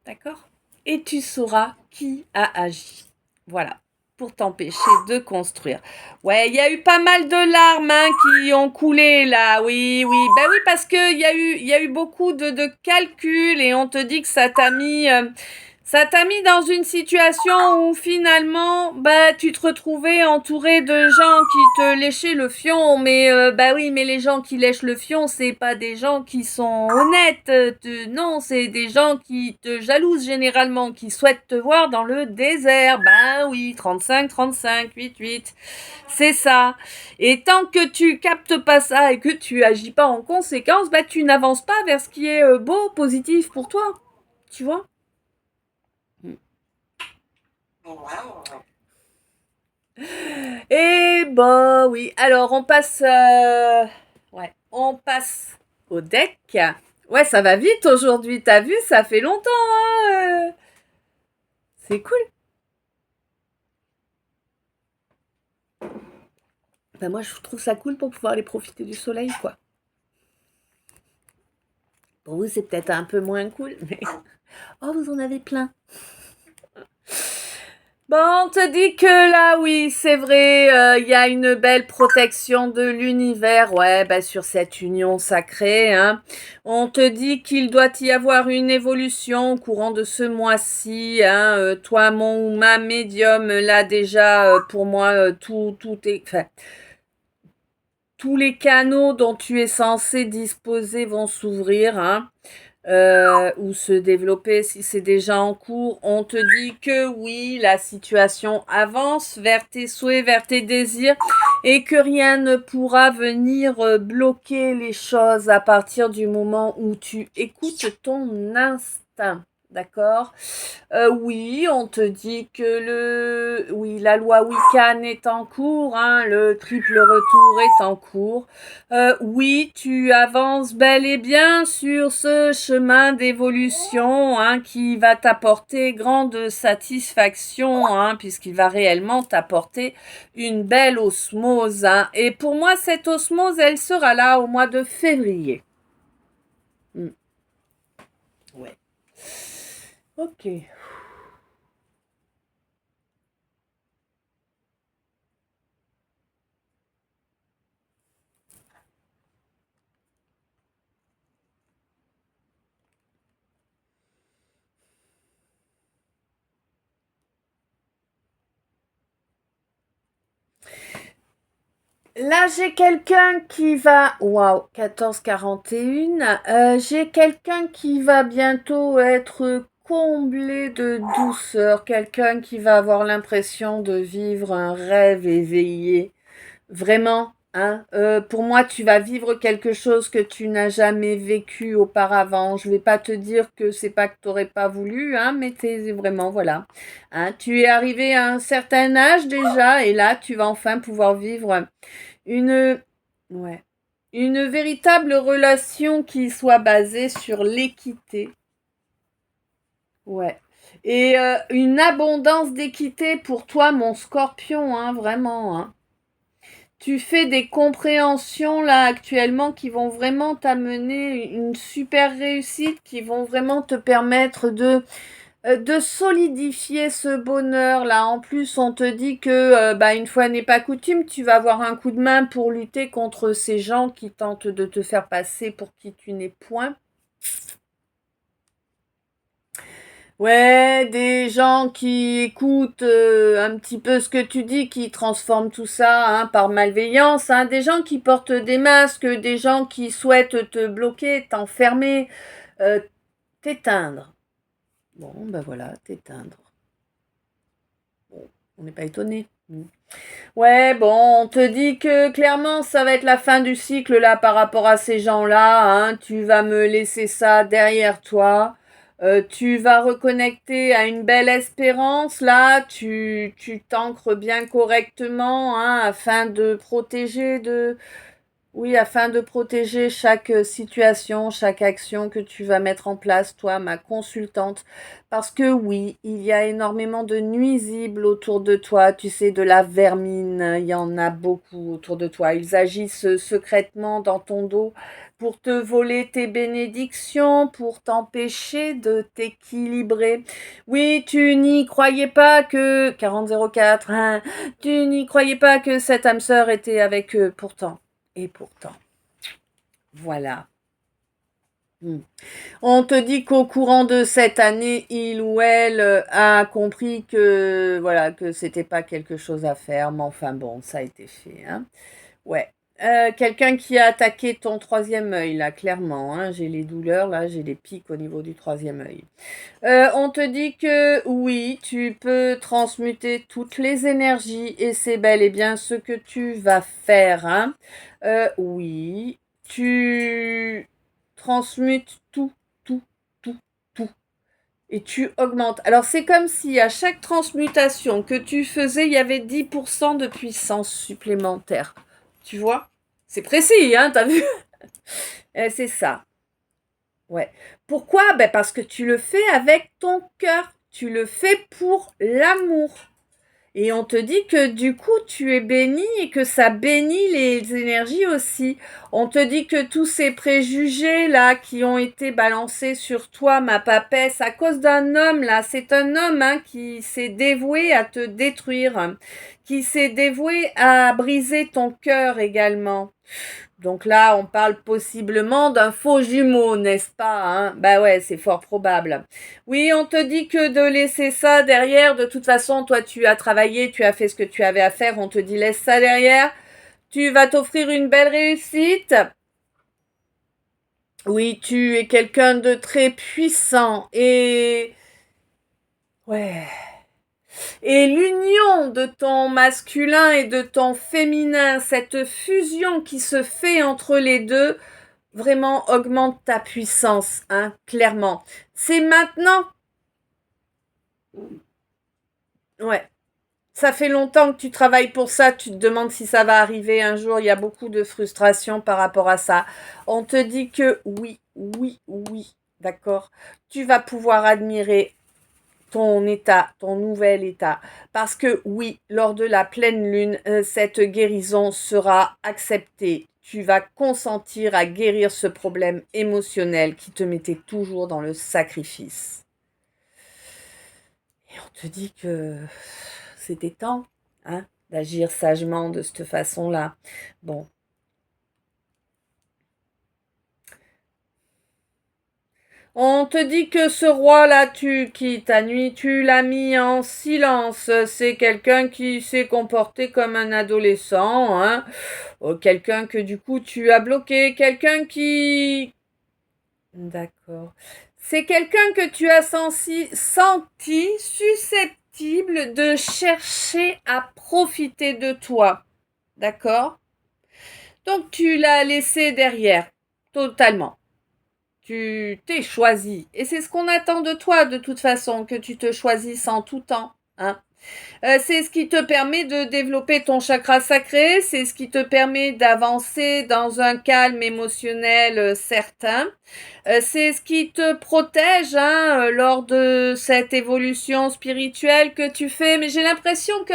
D'accord? Et tu sauras qui a agi. Voilà. Pour t'empêcher de construire. Ouais, il y a eu pas mal de larmes hein, qui ont coulé là. Oui, oui. Ben oui, parce qu'il y a eu beaucoup de calculs et on te dit que ça t'a mis dans une situation où finalement, bah, tu te retrouvais entouré de gens qui te léchaient le fion. Mais bah oui, mais les gens qui lèchent le fion, c'est pas des gens qui sont honnêtes. Non, c'est des gens qui te jalousent généralement, qui souhaitent te voir dans le désert. Bah oui, 35, 35, 8, 8. C'est ça. Et tant que tu captes pas ça et que tu agis pas en conséquence, bah tu n'avances pas vers ce qui est beau, positif pour toi. Tu vois? Et bah oui, alors on passe au deck. Ouais, ça va vite aujourd'hui, t'as vu, ça fait longtemps. Hein. C'est cool. Bah moi, je trouve ça cool pour pouvoir aller profiter du soleil, quoi. Pour vous, c'est peut-être un peu moins cool, mais oh, vous en avez plein. Bon, on te dit que là, oui, c'est vrai, y a une belle protection de l'univers, ouais, bah, sur cette union sacrée, hein. On te dit qu'il doit y avoir une évolution au courant de ce mois-ci, hein. Toi, mon ou ma médium, là, déjà, pour moi, tout est, enfin, tous les canaux dont tu es censé disposer vont s'ouvrir, hein. Ou se développer si c'est déjà en cours. On te dit que oui, la situation avance vers tes souhaits, vers tes désirs et que rien ne pourra venir bloquer les choses à partir du moment où tu écoutes ton instinct. D'accord? Oui, on te dit que oui, la loi Wiccan est en cours, hein, le triple retour est en cours. Oui, tu avances bel et bien sur ce chemin d'évolution, hein, qui va t'apporter grande satisfaction, hein, puisqu'il va réellement t'apporter une belle osmose, hein. Et pour moi, cette osmose, elle sera là au mois de février. Ouais. Ok. Là, j'ai quelqu'un qui va... Waouh, 14h41. J'ai quelqu'un qui va bientôt être comblé de douceur. Quelqu'un qui va avoir l'impression de vivre un rêve éveillé. Vraiment, hein. Pour moi, tu vas vivre quelque chose que tu n'as jamais vécu auparavant. Je vais pas te dire que c'est pas que tu n'aurais pas voulu, hein, mais c'est vraiment, voilà. Hein, tu es arrivé à un certain âge déjà, et là, tu vas enfin pouvoir vivre une, ouais, une véritable relation qui soit basée sur l'équité. Ouais. Et une abondance d'équité pour toi, mon scorpion, hein, vraiment. Hein. Tu fais des compréhensions là actuellement qui vont vraiment t'amener une super réussite, qui vont vraiment te permettre de solidifier ce bonheur-là. En plus, on te dit que, bah, une fois n'est pas coutume, tu vas avoir un coup de main pour lutter contre ces gens qui tentent de te faire passer pour qui tu n'es point. Ouais, des gens qui écoutent un petit peu ce que tu dis, qui transforment tout ça hein, par malveillance, hein, des gens qui portent des masques, des gens qui souhaitent te bloquer, t'enfermer, euh, t'éteindre. Bon, ben voilà, t'éteindre. On n'est pas étonné. Ouais, bon, on te dit que clairement, ça va être la fin du cycle là par rapport à ces gens-là, hein. Tu vas me laisser ça derrière toi. Tu vas reconnecter à une belle espérance là. Tu t'ancres bien correctement, hein, afin de protéger chaque situation, chaque action que tu vas mettre en place, toi, ma consultante. Parce que oui, il y a énormément de nuisibles autour de toi, tu sais, de la vermine, il y en a beaucoup autour de toi. Ils agissent secrètement dans ton dos pour te voler tes bénédictions, pour t'empêcher de t'équilibrer. Oui, tu n'y croyais pas que 4004, hein, tu n'y croyais pas que cette âme sœur était avec eux, pourtant. Et pourtant, voilà. On te dit qu'au courant de cette année, il ou elle a compris que voilà que c'était pas quelque chose à faire, mais enfin bon, ça a été fait. Hein. Ouais. Quelqu'un qui a attaqué ton troisième œil, là, clairement. Hein, j'ai les douleurs, là, j'ai les pics au niveau du troisième œil. On te dit que oui, tu peux transmuter toutes les énergies et c'est bel et bien ce que tu vas faire. Hein. Oui, tu transmutes tout, tout, tout, tout. Et tu augmentes. Alors c'est comme si à chaque transmutation que tu faisais, il y avait 10% de puissance supplémentaire. Tu vois? C'est précis, hein, t'as vu? C'est ça. Ouais. Pourquoi? Ben parce que tu le fais avec ton cœur. Tu le fais pour l'amour. Et on te dit que du coup, tu es béni et que ça bénit les énergies aussi. On te dit que tous ces préjugés là qui ont été balancés sur toi, ma papesse, à cause d'un homme là, c'est un homme hein, qui s'est dévoué à te détruire, qui s'est dévoué à briser ton cœur également. Donc là, on parle possiblement d'un faux jumeau, n'est-ce pas hein? Bah ouais, c'est fort probable. Oui, on te dit que de laisser ça derrière, de toute façon, toi tu as travaillé, tu as fait ce que tu avais à faire, on te dit laisse ça derrière, tu vas t'offrir une belle réussite. Oui, tu es quelqu'un de très puissant et... Ouais... Et l'union de ton masculin et de ton féminin, cette fusion qui se fait entre les deux, vraiment augmente ta puissance, hein, clairement. C'est maintenant. Ouais. Ça fait longtemps que tu travailles pour ça, tu te demandes si ça va arriver un jour, il y a beaucoup de frustration par rapport à ça. On te dit que oui, oui, oui, d'accord. Tu vas pouvoir admirer ton état, ton nouvel état. Parce que oui, lors de la pleine lune, cette guérison sera acceptée. Tu vas consentir à guérir ce problème émotionnel qui te mettait toujours dans le sacrifice. Et on te dit que c'était temps hein, d'agir sagement de cette façon-là. Bon. On te dit que ce roi-là, qui t'a nuit, tu l'as mis en silence. C'est quelqu'un qui s'est comporté comme un adolescent, hein. Quelqu'un que du coup tu as bloqué, quelqu'un qui... D'accord. C'est quelqu'un que tu as senti susceptible de chercher à profiter de toi. D'accord? Donc tu l'as laissé derrière, totalement. Tu t'es choisi. Et c'est ce qu'on attend de toi, de toute façon, que tu te choisisses en tout temps. Hein. C'est ce qui te permet de développer ton chakra sacré, c'est ce qui te permet d'avancer dans un calme émotionnel certain. C'est ce qui te protège hein, lors de cette évolution spirituelle que tu fais. Mais j'ai l'impression que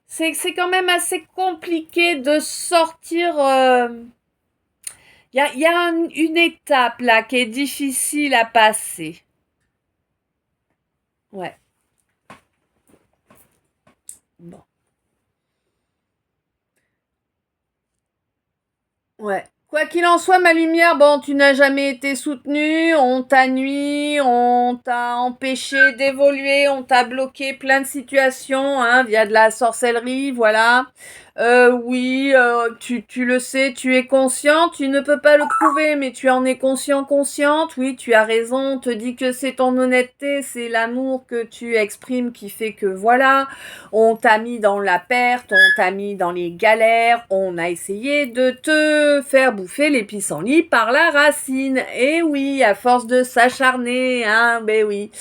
c'est quand même assez compliqué de sortir... y a une étape là qui est difficile à passer. Ouais. Bon. Ouais. Quoi qu'il en soit, ma lumière, bon, tu n'as jamais été soutenue, on t'a nui, on t'a empêché d'évoluer, on t'a bloqué plein de situations, hein, via de la sorcellerie, voilà. Oui, tu le sais, tu es conscient, tu ne peux pas le prouver, mais tu en es consciente. Oui, tu as raison, on te dit que c'est ton honnêteté, c'est l'amour que tu exprimes qui fait que voilà, on t'a mis dans la perte, on t'a mis dans les galères, on a essayé de te faire bouffer les pissenlits par la racine. Et oui, à force de s'acharner, hein, ben oui.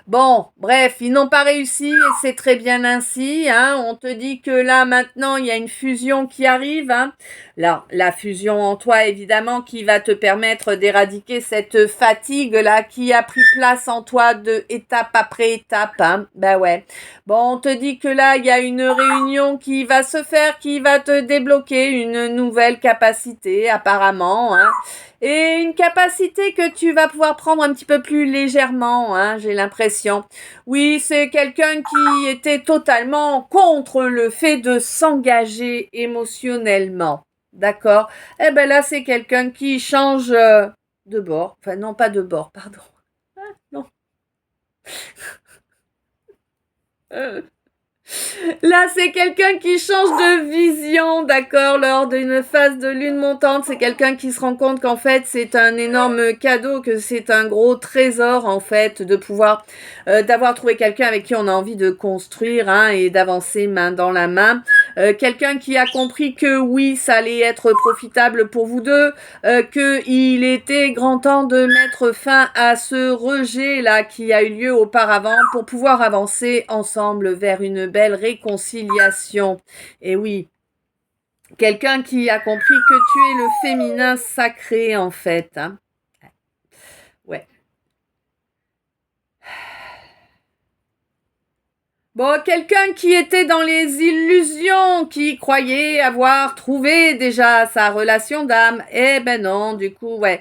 Bon, bref, ils n'ont pas réussi et c'est très bien ainsi, hein. On te dit que là, maintenant, il y a une fusion qui arrive, hein. Là, la fusion en toi, évidemment, qui va te permettre d'éradiquer cette fatigue-là qui a pris place en toi de étape après étape, hein. Ben ouais. Bon, on te dit que là, il y a une réunion qui va se faire, qui va te débloquer une nouvelle capacité, apparemment, hein. Et une capacité que tu vas pouvoir prendre un petit peu plus légèrement, hein, j'ai l'impression. Oui, c'est quelqu'un qui était totalement contre le fait de s'engager émotionnellement. D'accord? Eh ben là, c'est quelqu'un qui change de bord. Enfin, non, pas de bord, pardon. Ah, non. Là, c'est quelqu'un qui change de vision, d'accord, lors d'une phase de lune montante. C'est quelqu'un qui se rend compte qu'en fait, c'est un énorme cadeau, que c'est un gros trésor, en fait, de pouvoir, d'avoir trouvé quelqu'un avec qui on a envie de construire, hein, et d'avancer main dans la main. Quelqu'un qui a compris que oui, ça allait être profitable pour vous deux, qu'il était grand temps de mettre fin à ce rejet-là qui a eu lieu auparavant pour pouvoir avancer ensemble vers une belle réconciliation. Et oui, quelqu'un qui a compris que tu es le féminin sacré en fait, hein. Ouais. Bon, quelqu'un qui était dans les illusions, qui croyait avoir trouvé déjà sa relation d'âme. Eh ben non, du coup, ouais.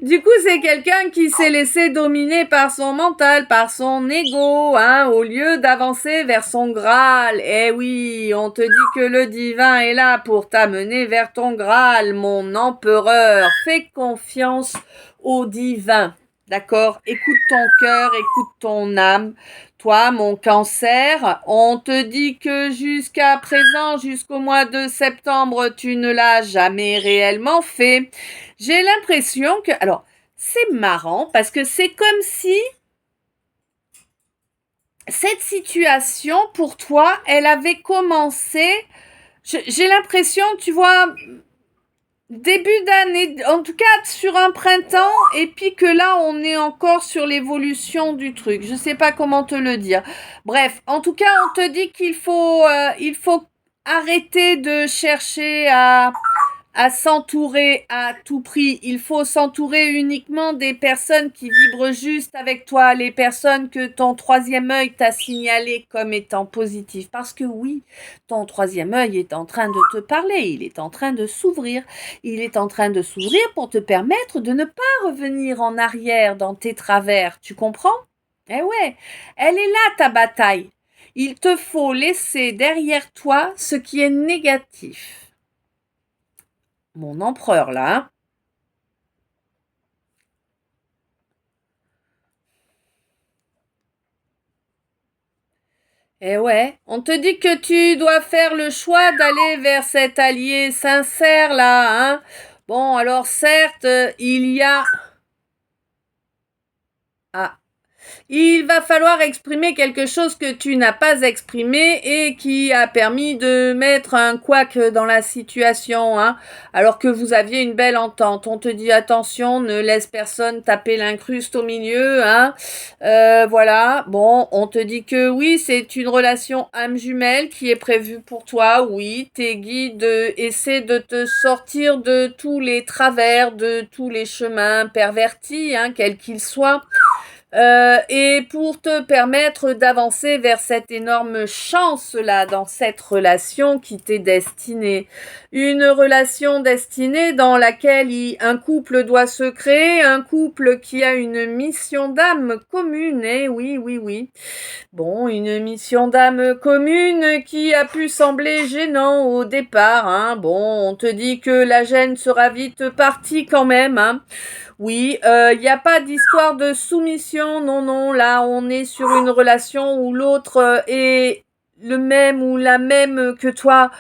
Du coup, c'est quelqu'un qui s'est laissé dominer par son mental, par son ego, hein, au lieu d'avancer vers son Graal. Eh oui, on te dit que le divin est là pour t'amener vers ton Graal, mon empereur. Fais confiance au divin. D'accord? Écoute ton cœur, écoute ton âme. Toi, mon cancer, on te dit que jusqu'à présent, jusqu'au mois de septembre, tu ne l'as jamais réellement fait. J'ai l'impression que... Alors, c'est marrant parce que c'est comme si cette situation, pour toi, elle avait commencé... J'ai l'impression, tu vois, début d'année, en tout cas sur un printemps, et puis que là, on est encore sur l'évolution du truc. Je sais pas comment te le dire. Bref, en tout cas, on te dit qu'il faut arrêter de chercher à s'entourer à tout prix. Il faut s'entourer uniquement des personnes qui vibrent juste avec toi, les personnes que ton troisième œil t'a signalé comme étant positives. Parce que oui, ton troisième œil est en train de te parler, il est en train de s'ouvrir. Il est en train de s'ouvrir pour te permettre de ne pas revenir en arrière dans tes travers. Tu comprends? Eh ouais, elle est là ta bataille. Il te faut laisser derrière toi ce qui est négatif. Mon empereur là, hein. Eh ouais, on te dit que tu dois faire le choix d'aller vers cet allié sincère là, hein. Bon, alors certes, il y a... Ah, il va falloir exprimer quelque chose que tu n'as pas exprimé et qui a permis de mettre un couac dans la situation, hein, alors que vous aviez une belle entente. On te dit attention, ne laisse personne taper l'incruste au milieu, hein. Voilà, bon, on te dit que oui, c'est une relation âme jumelle qui est prévue pour toi, oui, tes guides essaient de te sortir de tous les travers, de tous les chemins pervertis, hein, quels qu'ils soient. Et pour te permettre d'avancer vers cette énorme chance-là dans cette relation qui t'est destinée. Une relation destinée dans laquelle un couple doit se créer, un couple qui a une mission d'âme commune, eh oui, oui, oui. Bon, une mission d'âme commune qui a pu sembler gênant au départ, hein. Bon, on te dit que la gêne sera vite partie quand même, hein. Oui, il n'y a pas d'histoire de soumission, non, non, là on est sur une relation où l'autre est le même ou la même que toi.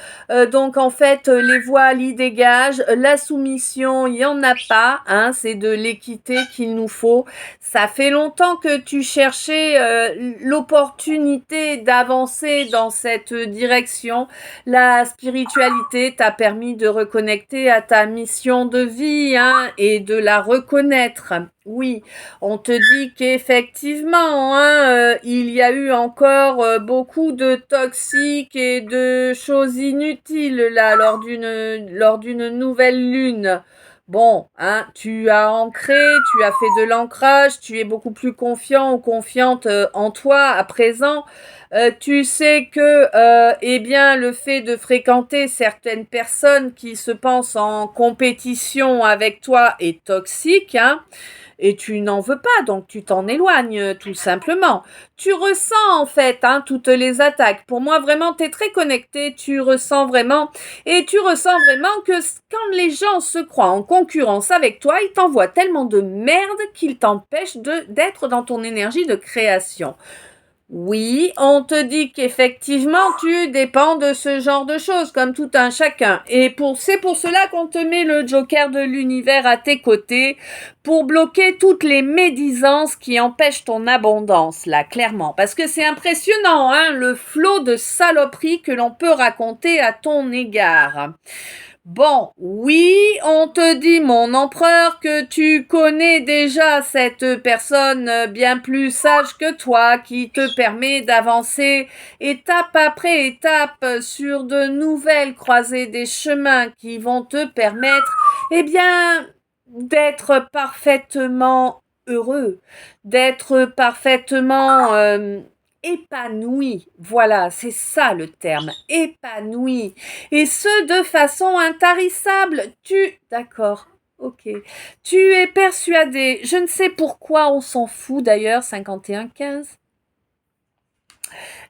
Donc en fait, les voiles y dégagent. La soumission, il n'y en a pas. Hein, c'est de l'équité qu'il nous faut. Ça fait longtemps que tu cherchais l'opportunité d'avancer dans cette direction. La spiritualité t'a permis de reconnecter à ta mission de vie, hein, et de la reconnaître. Oui, on te dit qu'effectivement, hein, il y a eu encore beaucoup de toxiques et de choses inutiles là lors d'une nouvelle lune. Bon, hein, tu as ancré, tu as fait de l'ancrage, tu es beaucoup plus confiant ou confiante en toi à présent. Tu sais que, eh bien, le fait de fréquenter certaines personnes qui se pensent en compétition avec toi est toxique, hein, et tu n'en veux pas, donc tu t'en éloignes tout simplement. Tu ressens en fait, hein, toutes les attaques. Pour moi, vraiment, tu es très connecté, tu ressens vraiment, et tu ressens vraiment que quand les gens se croient en concurrence avec toi, ils t'envoient tellement de merde qu'ils t'empêchent d'être dans ton énergie de création. Oui, on te dit qu'effectivement, tu dépends de ce genre de choses, comme tout un chacun. Et c'est pour cela qu'on te met le joker de l'univers à tes côtés, pour bloquer toutes les médisances qui empêchent ton abondance, là, clairement. Parce que c'est impressionnant, hein, le flot de saloperies que l'on peut raconter à ton égard. Bon, oui, on te dit, mon empereur, que tu connais déjà cette personne bien plus sage que toi qui te permet d'avancer étape après étape sur de nouvelles croisées des chemins qui vont te permettre, eh bien, d'être parfaitement heureux, d'être parfaitement épanoui. Voilà, c'est ça le terme, épanoui. Et ce, de façon intarissable. D'accord, ok. Tu es persuadé, je ne sais pourquoi on s'en fout d'ailleurs, 51-15.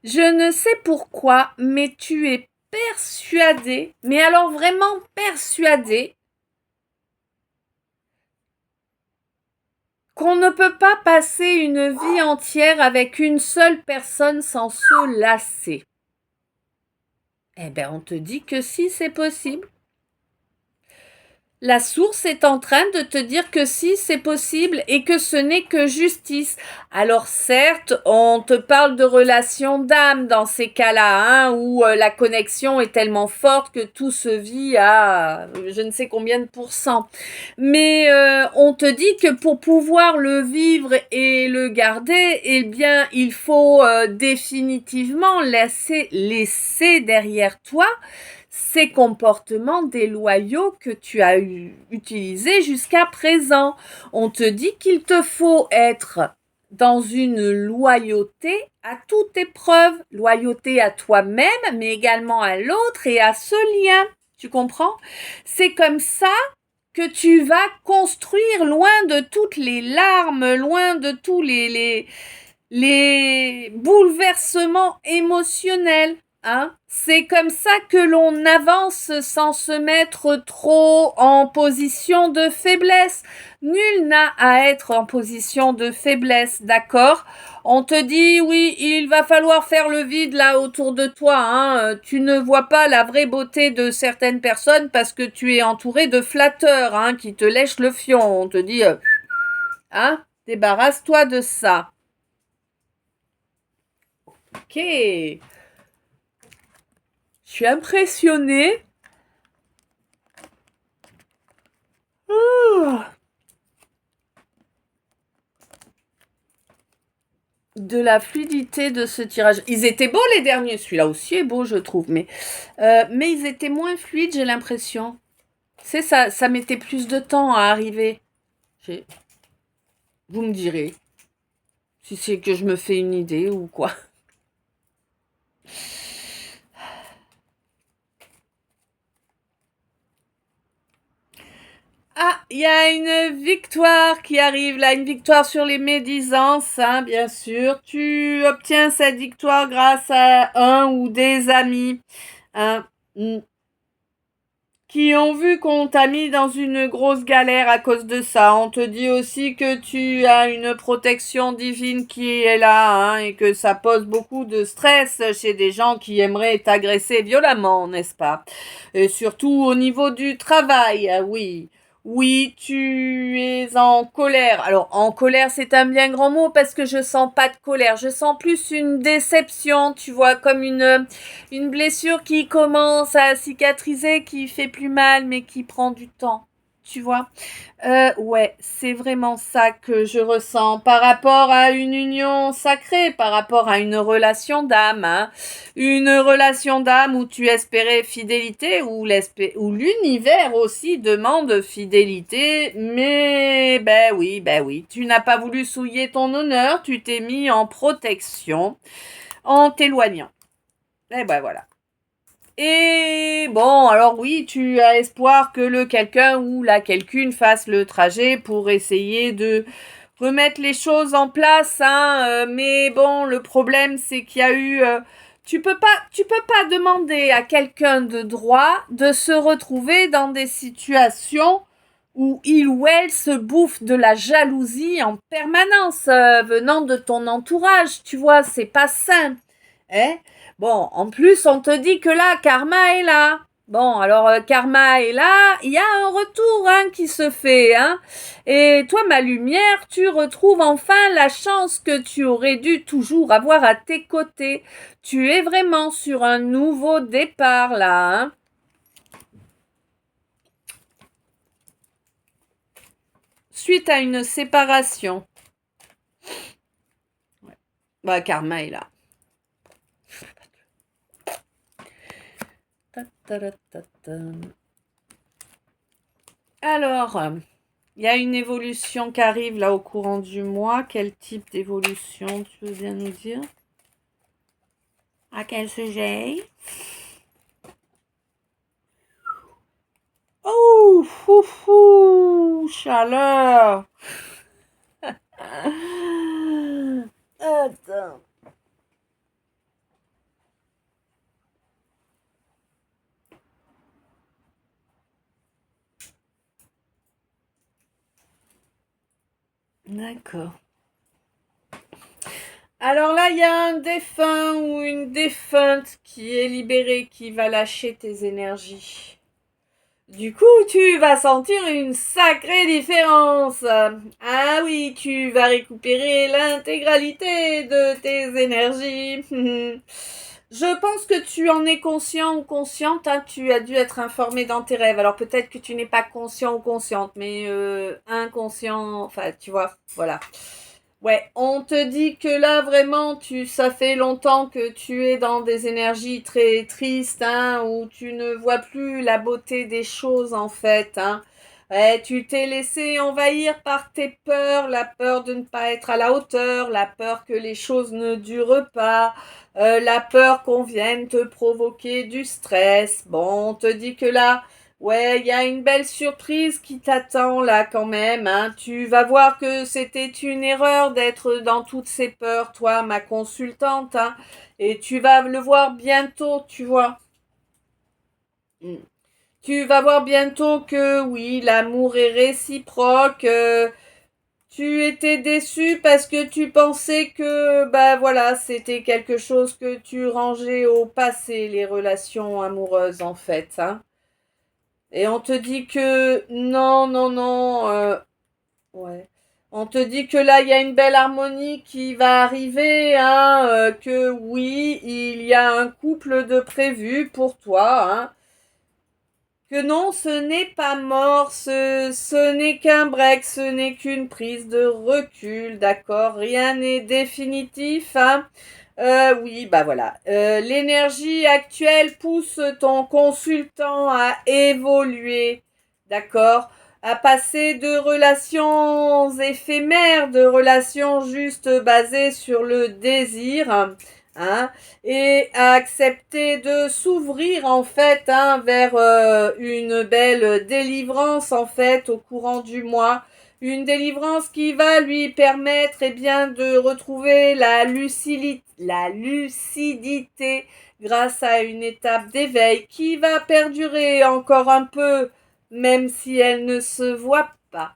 Je ne sais pourquoi, mais tu es persuadé, mais alors vraiment persuadé, qu'on ne peut pas passer une vie entière avec une seule personne sans se lasser. Eh bien, on te dit que si, c'est possible. La source est en train de te dire que si, c'est possible et que ce n'est que justice. Alors certes, on te parle de relation d'âme dans ces cas-là, hein, où la connexion est tellement forte que tout se vit à je ne sais combien de pourcents. Mais on te dit que pour pouvoir le vivre et le garder, eh bien, il faut définitivement laisser derrière toi ces comportements déloyaux que tu as utilisés jusqu'à présent. On te dit qu'il te faut être dans une loyauté à toute épreuve, loyauté à toi-même, mais également à l'autre et à ce lien. Tu comprends? C'est comme ça que tu vas construire loin de toutes les larmes, loin de tous les bouleversements émotionnels. Hein? C'est comme ça que l'on avance sans se mettre trop en position de faiblesse. Nul n'a à être en position de faiblesse, d'accord? On te dit, oui, il va falloir faire le vide là autour de toi. Hein? Tu ne vois pas la vraie beauté de certaines personnes parce que tu es entouré de flatteurs, hein, qui te lèchent le fion. On te dit, hein, débarrasse-toi de ça. Ok. Je suis impressionnée. De la fluidité de ce tirage. Ils étaient beaux les derniers. Celui-là aussi est beau, je trouve. Mais ils étaient moins fluides, j'ai l'impression. C'est ça, ça mettait plus de temps à arriver. Vous me direz si c'est que je me fais une idée ou quoi. Ah, il y a une victoire qui arrive là, une victoire sur les médisances, hein, bien sûr. Tu obtiens cette victoire grâce à un ou des amis, hein, qui ont vu qu'on t'a mis dans une grosse galère à cause de ça. On te dit aussi que tu as une protection divine qui est là, hein, et que ça pose beaucoup de stress chez des gens qui aimeraient t'agresser violemment, n'est-ce pas? Et surtout au niveau du travail, oui. Oui, tu es en colère. Alors, en colère, c'est un bien grand mot parce que je sens pas de colère. Je sens plus une déception, tu vois, comme une blessure qui commence à cicatriser, qui fait plus mal, mais qui prend du temps. Tu vois? Ouais, c'est vraiment ça que je ressens par rapport à une union sacrée, par rapport à une relation d'âme, hein. Une relation d'âme où tu espérais fidélité, où l'univers aussi demande fidélité, mais ben oui, tu n'as pas voulu souiller ton honneur, tu t'es mis en protection en t'éloignant. Et ben voilà. Et bon, alors oui, tu as espoir que le quelqu'un ou la quelqu'une fasse le trajet pour essayer de remettre les choses en place, hein. Mais bon, le problème, c'est qu'il y a eu... tu peux pas demander à quelqu'un de droit de se retrouver dans des situations où il ou elle se bouffe de la jalousie en permanence venant de ton entourage. Tu vois, c'est pas sain. Hein? Bon, en plus, on te dit que là, karma est là. Bon, alors, karma est là, il y a un retour, hein, qui se fait, hein. Et toi, ma lumière, tu retrouves enfin la chance que tu aurais dû toujours avoir à tes côtés. Tu es vraiment sur un nouveau départ, là, hein. Suite à une séparation. Ouais. Bah, karma est là. Alors, il y a une évolution qui arrive là au courant du mois. Quel type d'évolution tu veux bien nous dire? À quel sujet? Oh, foufou, chaleur. Attends. D'accord. Alors là, il y a un défunt ou une défunte qui est libérée, qui va lâcher tes énergies. Du coup, tu vas sentir une sacrée différence. Ah oui, tu vas récupérer l'intégralité de tes énergies. Je pense que tu en es conscient ou consciente, hein, tu as dû être informé dans tes rêves. Alors peut-être que tu n'es pas conscient ou consciente, mais inconscient, enfin tu vois, voilà. Ouais, on te dit que là vraiment, ça fait longtemps que tu es dans des énergies très tristes, hein, où tu ne vois plus la beauté des choses en fait, hein. Ouais, tu t'es laissé envahir par tes peurs, la peur de ne pas être à la hauteur, la peur que les choses ne durent pas, la peur qu'on vienne te provoquer du stress. Bon, on te dit que là, ouais, il y a une belle surprise qui t'attend là quand même, hein. Tu vas voir que c'était une erreur d'être dans toutes ces peurs, toi, ma consultante, hein. Et tu vas le voir bientôt, tu vois. Tu vas voir bientôt que oui, l'amour est réciproque. Tu étais déçu parce que tu pensais que, bah voilà, c'était quelque chose que tu rangeais au passé, les relations amoureuses en fait, hein. Et on te dit que non, non, non, ouais. On te dit que là, il y a une belle harmonie qui va arriver, hein, que oui, il y a un couple de prévu pour toi, hein. Que non, ce n'est pas mort, ce n'est qu'un break, ce n'est qu'une prise de recul, d'accord? Rien n'est définitif, hein? Oui, bah voilà. L'énergie actuelle pousse ton consultant à évoluer, d'accord? À passer de relations éphémères, de relations juste basées sur le désir, hein, et à accepter de s'ouvrir en fait, hein, vers une belle délivrance en fait au courant du mois. Une délivrance qui va lui permettre eh bien, de retrouver la lucidité grâce à une étape d'éveil qui va perdurer encore un peu, même si elle ne se voit pas.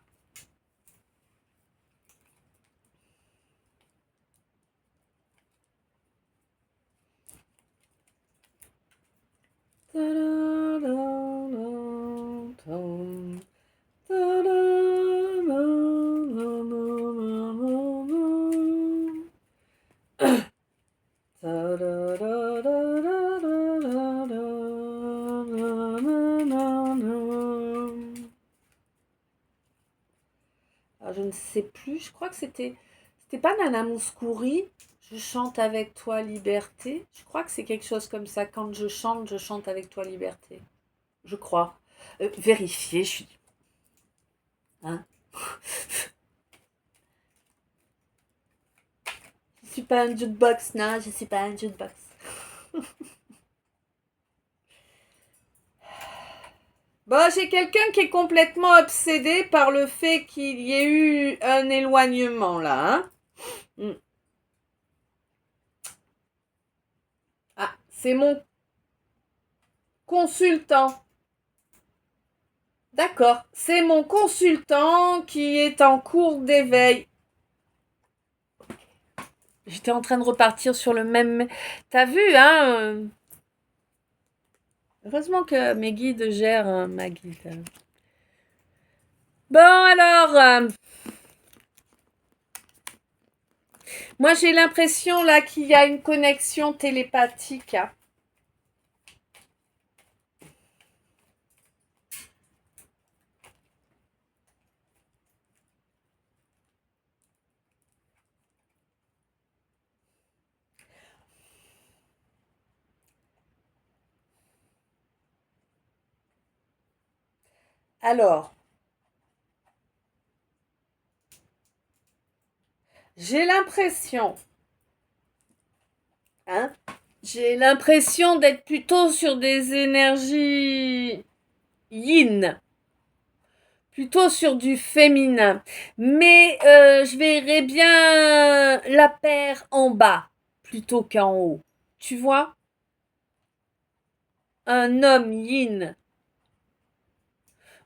Alors, je ne sais plus, je crois que c'était pas Nana Mouskouri. Je chante avec toi liberté. Je crois que c'est quelque chose comme ça. Quand je chante avec toi liberté. Je crois. Vérifier, je suis. Hein? Je suis pas un jukebox, non, je suis pas un jukebox. Bon, j'ai quelqu'un qui est complètement obsédé par le fait qu'il y ait eu un éloignement là. Hein. Ah, c'est mon consultant. D'accord, c'est mon consultant qui est en cours d'éveil. J'étais en train de repartir sur le même. T'as vu, hein Heureusement que mes guides gèrent ma guide. Bon, alors. Moi, j'ai l'impression là qu'il y a une connexion télépathique. Hein. Alors, j'ai l'impression, hein, j'ai l'impression d'être plutôt sur des énergies yin, plutôt sur du féminin. Mais je verrais bien la paire en bas plutôt qu'en haut. Tu vois? Un homme yin.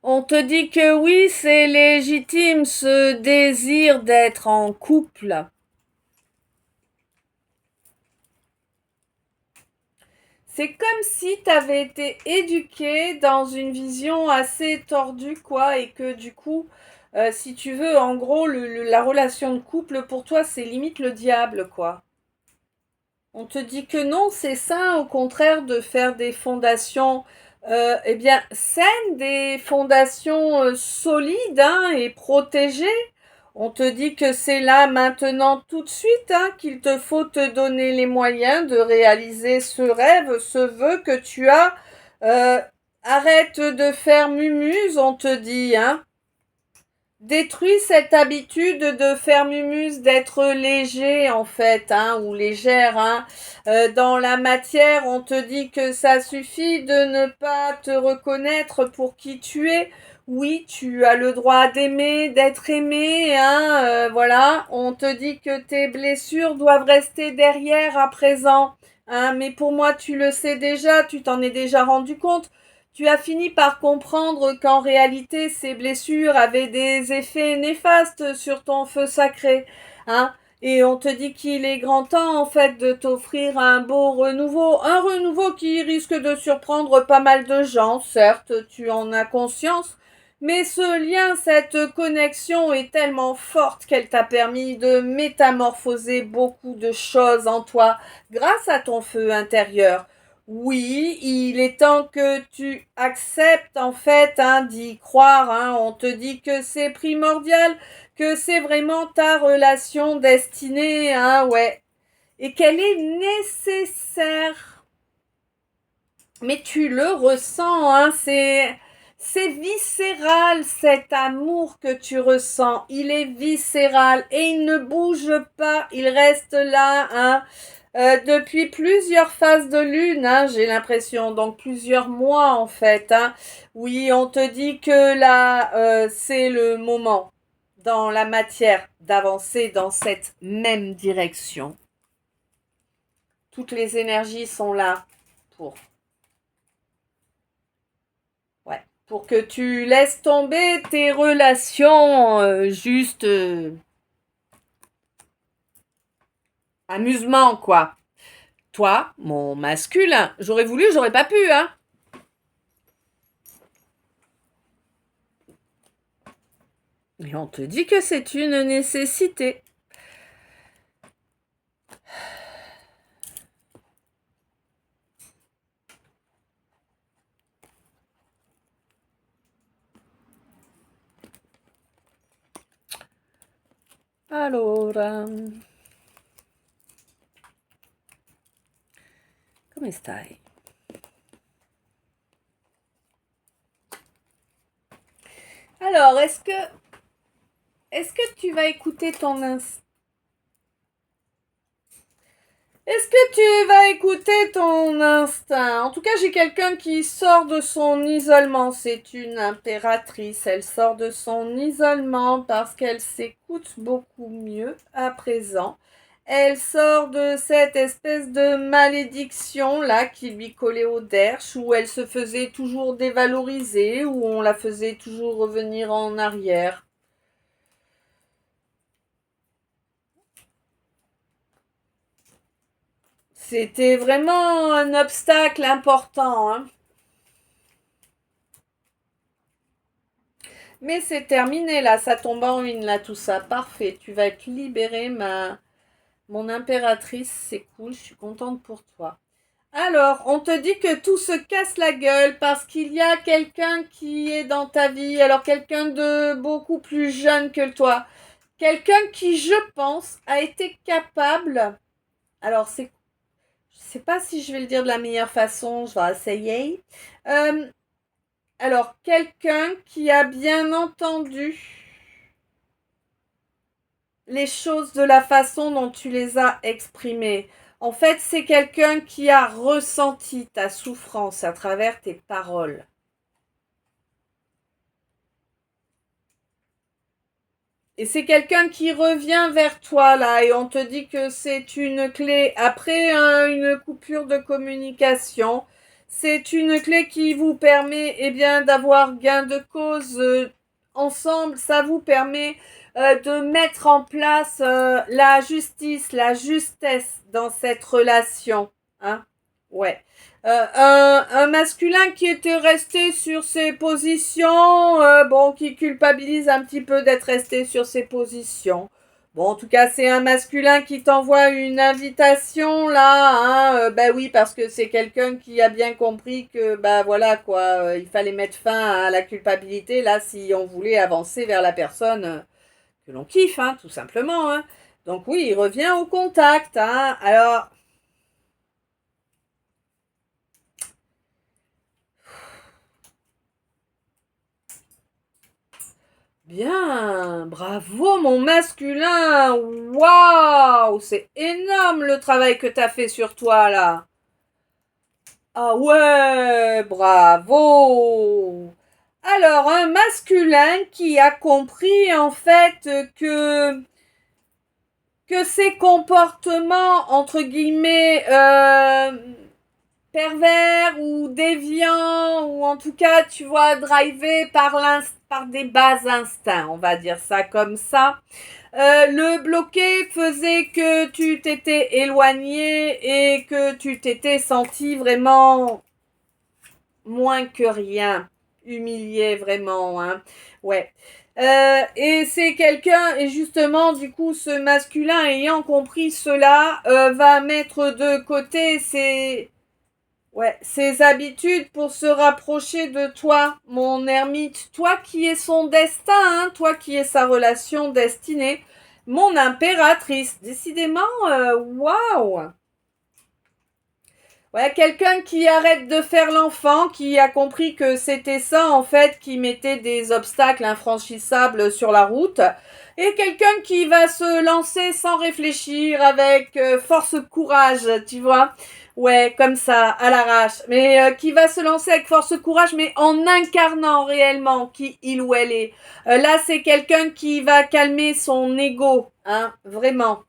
On te dit que oui, c'est légitime ce désir d'être en couple. C'est comme si tu avais été éduqué dans une vision assez tordue, quoi, et que du coup, si tu veux, en gros, la relation de couple, pour toi, c'est limite le diable, quoi. On te dit que non, c'est sain, au contraire, de faire des fondations, eh bien, saines, des fondations solides hein, et protégées. On te dit que c'est là maintenant tout de suite hein, qu'il te faut te donner les moyens de réaliser ce rêve, ce vœu que tu as. Arrête de faire mumuse, on te dit. Hein. Détruis cette habitude de faire mumuse, d'être léger en fait, hein, ou légère. Hein. Dans la matière, on te dit que ça suffit de ne pas te reconnaître pour qui tu es. Oui, tu as le droit d'aimer, d'être aimé, hein, voilà. On te dit que tes blessures doivent rester derrière à présent. Hein, mais pour moi, tu le sais déjà, tu t'en es déjà rendu compte. Tu as fini par comprendre qu'en réalité, ces blessures avaient des effets néfastes sur ton feu sacré. Hein. Et on te dit qu'il est grand temps, en fait, de t'offrir un beau renouveau. Un renouveau qui risque de surprendre pas mal de gens, certes, tu en as conscience. Mais ce lien, cette connexion est tellement forte qu'elle t'a permis de métamorphoser beaucoup de choses en toi grâce à ton feu intérieur. Oui, il est temps que tu acceptes en fait hein, d'y croire. Hein. On te dit que c'est primordial, que c'est vraiment ta relation destinée, hein, ouais, et qu'elle est nécessaire. Mais tu le ressens, hein, c'est viscéral cet amour que tu ressens. Il est viscéral et il ne bouge pas. Il reste là, hein. Depuis plusieurs phases de lune, hein, j'ai l'impression, donc plusieurs mois en fait. Hein. Oui, on te dit que là, c'est le moment dans la matière d'avancer dans cette même direction. Toutes les énergies sont là pour que tu laisses tomber tes relations juste amusement, quoi. Toi, mon masculin, j'aurais voulu, j'aurais pas pu, hein. Et on te dit que c'est une nécessité. Allora, come stai? Alors, est-ce que tu vas écouter ton instinct? Est-ce que tu vas écouter ton instinct? En tout cas, j'ai quelqu'un qui sort de son isolement. C'est une impératrice. Elle sort de son isolement parce qu'elle s'écoute beaucoup mieux à présent. Elle sort de cette espèce de malédiction là qui lui collait au derche, où elle se faisait toujours dévaloriser, où on la faisait toujours revenir en arrière. C'était vraiment un obstacle important, hein. Mais c'est terminé là, ça tombe en ruine là, tout ça. Parfait, tu vas être libérée, mon impératrice, c'est cool, je suis contente pour toi. Alors, on te dit que tout se casse la gueule parce qu'il y a quelqu'un qui est dans ta vie, alors quelqu'un de beaucoup plus jeune que toi. Quelqu'un qui, je pense, a été capable, alors je sais pas si je vais le dire de la meilleure façon, je vais essayer. Alors, quelqu'un qui a bien entendu les choses de la façon dont tu les as exprimées. En fait, c'est quelqu'un qui a ressenti ta souffrance à travers tes paroles. Et c'est quelqu'un qui revient vers toi là et on te dit que c'est une clé. Après une coupure de communication, c'est une clé qui vous permet d'avoir gain de cause ensemble. Ça vous permet de mettre en place la justice, la justesse dans cette relation. Hein? Ouais. Un masculin qui était resté sur ses positions, qui culpabilise un petit peu d'être resté sur ses positions. Bon, en tout cas, c'est un masculin qui t'envoie une invitation là, hein, oui, parce que c'est quelqu'un qui a bien compris que, voilà quoi, il fallait mettre fin à la culpabilité là si on voulait avancer vers la personne que l'on kiffe, hein, tout simplement, hein. Donc oui, il revient au contact, hein. Alors. Bien, bravo mon masculin. Waouh, c'est énorme le travail que t'as fait sur toi là. Ah ouais, bravo. Alors, un masculin qui a compris en fait que ses comportements entre guillemets pervers ou déviants ou en tout cas tu vois drivé par des bas instincts, on va dire ça comme ça, le bloqué faisait que tu t'étais éloigné et que tu t'étais senti vraiment moins que rien, humilié vraiment, hein. Ouais. Et c'est quelqu'un, et justement, du coup, ce masculin ayant compris cela, va mettre de côté ses habitudes pour se rapprocher de toi, mon ermite, toi qui es son destin, hein, toi qui es sa relation destinée, mon impératrice. Décidément, waouh! Ouais, quelqu'un qui arrête de faire l'enfant, qui a compris que c'était ça en fait qui mettait des obstacles infranchissables sur la route Et quelqu'un qui va se lancer sans réfléchir, avec force courage, tu vois. Ouais, comme ça, à l'arrache. Mais qui va se lancer avec force courage, mais en incarnant réellement qui il ou elle est. Là, c'est quelqu'un qui va calmer son ego, hein, vraiment.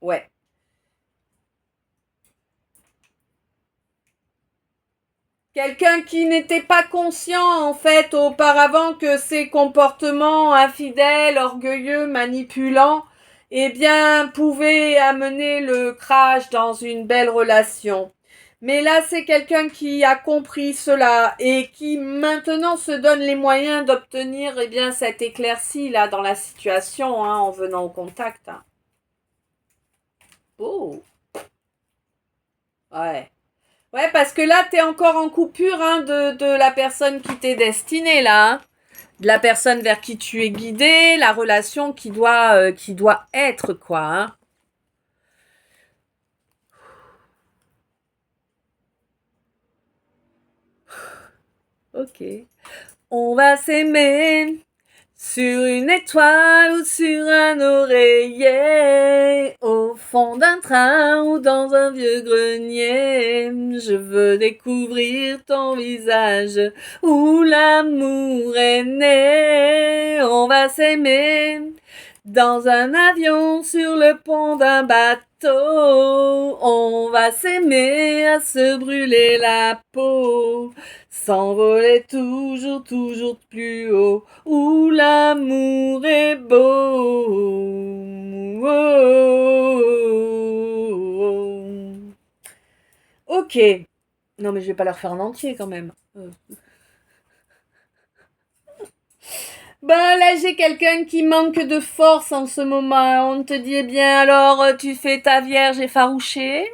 Ouais. Quelqu'un qui n'était pas conscient en fait auparavant que ses comportements infidèles, orgueilleux, manipulants, eh bien, pouvaient amener le crash dans une belle relation. Mais là, c'est quelqu'un qui a compris cela et qui maintenant se donne les moyens d'obtenir eh bien cette éclaircie là dans la situation, hein, en venant au contact. Hein. Oh, ouais. Ouais, parce que là, t'es encore en coupure hein, de la personne qui t'est destinée, là. Hein. De la personne vers qui tu es guidé, la relation qui doit être, quoi. Hein. Ok. On va s'aimer sur une étoile ou sur un oreiller, au fond d'un train ou dans un vieux grenier. Je veux découvrir ton visage où l'amour est né. On va s'aimer dans un avion sur le pont d'un bateau. On va s'aimer à se brûler la peau. S'envoler toujours, toujours plus haut, où l'amour est beau. Ok. Non, mais je vais pas leur faire en entier quand même. Ben là, j'ai quelqu'un qui manque de force en ce moment. On te dit, eh bien, alors, tu fais ta vierge effarouchée.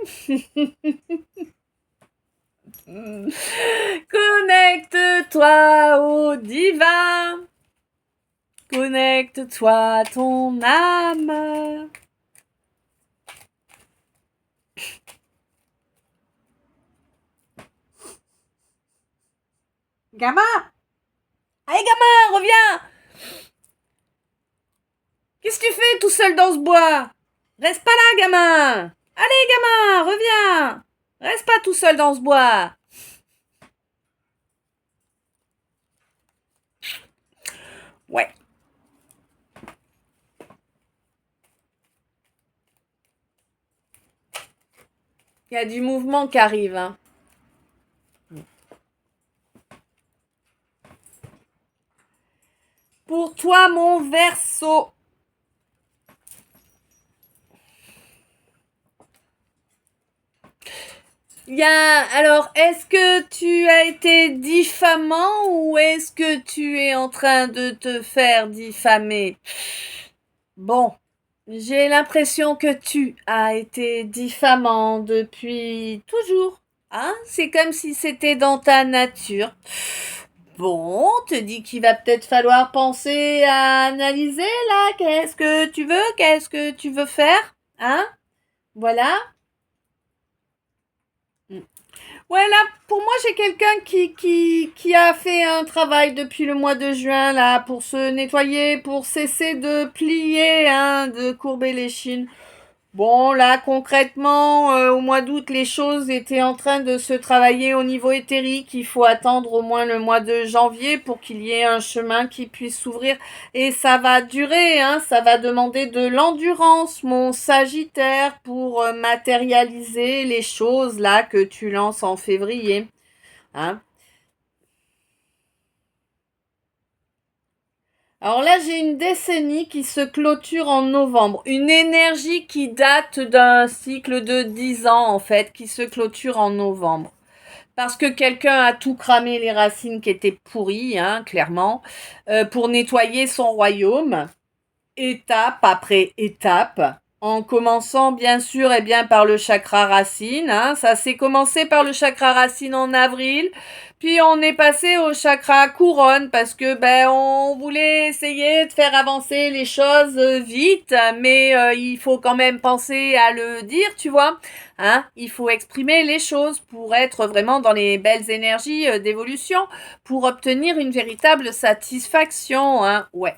Connecte-toi au divin. Connecte-toi à ton âme. Gamin! Allez, gamin, reviens! Qu'est-ce que tu fais tout seul dans ce bois? Reste pas là, gamin! Allez, gamin, reviens! Reste pas tout seul dans ce bois! Ouais. Il y a du mouvement qui arrive, hein. Pour toi, mon Verseau. Alors, est-ce que tu as été diffamant ou est-ce que tu es en train de te faire diffamer? Bon, j'ai l'impression que tu as été diffamant depuis toujours. Hein? C'est comme si c'était dans ta nature. Bon, on te dit qu'il va peut-être falloir penser à analyser là. Qu'est-ce que tu veux? Qu'est-ce que tu veux faire? Hein? Voilà. Ouais, là, pour moi, j'ai quelqu'un qui a fait un travail depuis le mois de juin, là, pour se nettoyer, pour cesser de plier, hein, de courber les chines. Bon, là, concrètement, au mois d'août, les choses étaient en train de se travailler au niveau éthérique. Il faut attendre au moins le mois de janvier pour qu'il y ait un chemin qui puisse s'ouvrir. Et ça va durer, hein, ça va demander de l'endurance, mon Sagittaire, pour matérialiser les choses, là, que tu lances en février. Hein. Alors là, j'ai une décennie qui se clôture en novembre. Une énergie qui date d'un cycle de 10 ans, en fait, qui se clôture en novembre. Parce que quelqu'un a tout cramé les racines qui étaient pourries, hein, clairement, pour nettoyer son royaume, étape après étape, en commençant bien sûr eh bien, par le chakra racine. Hein. Ça s'est commencé par le chakra racine en avril, puis on est passé au chakra couronne parce que on voulait essayer de faire avancer les choses vite, mais il faut quand même penser à le dire, tu vois. Hein, il faut exprimer les choses pour être vraiment dans les belles énergies d'évolution, pour obtenir une véritable satisfaction. Hein. Ouais.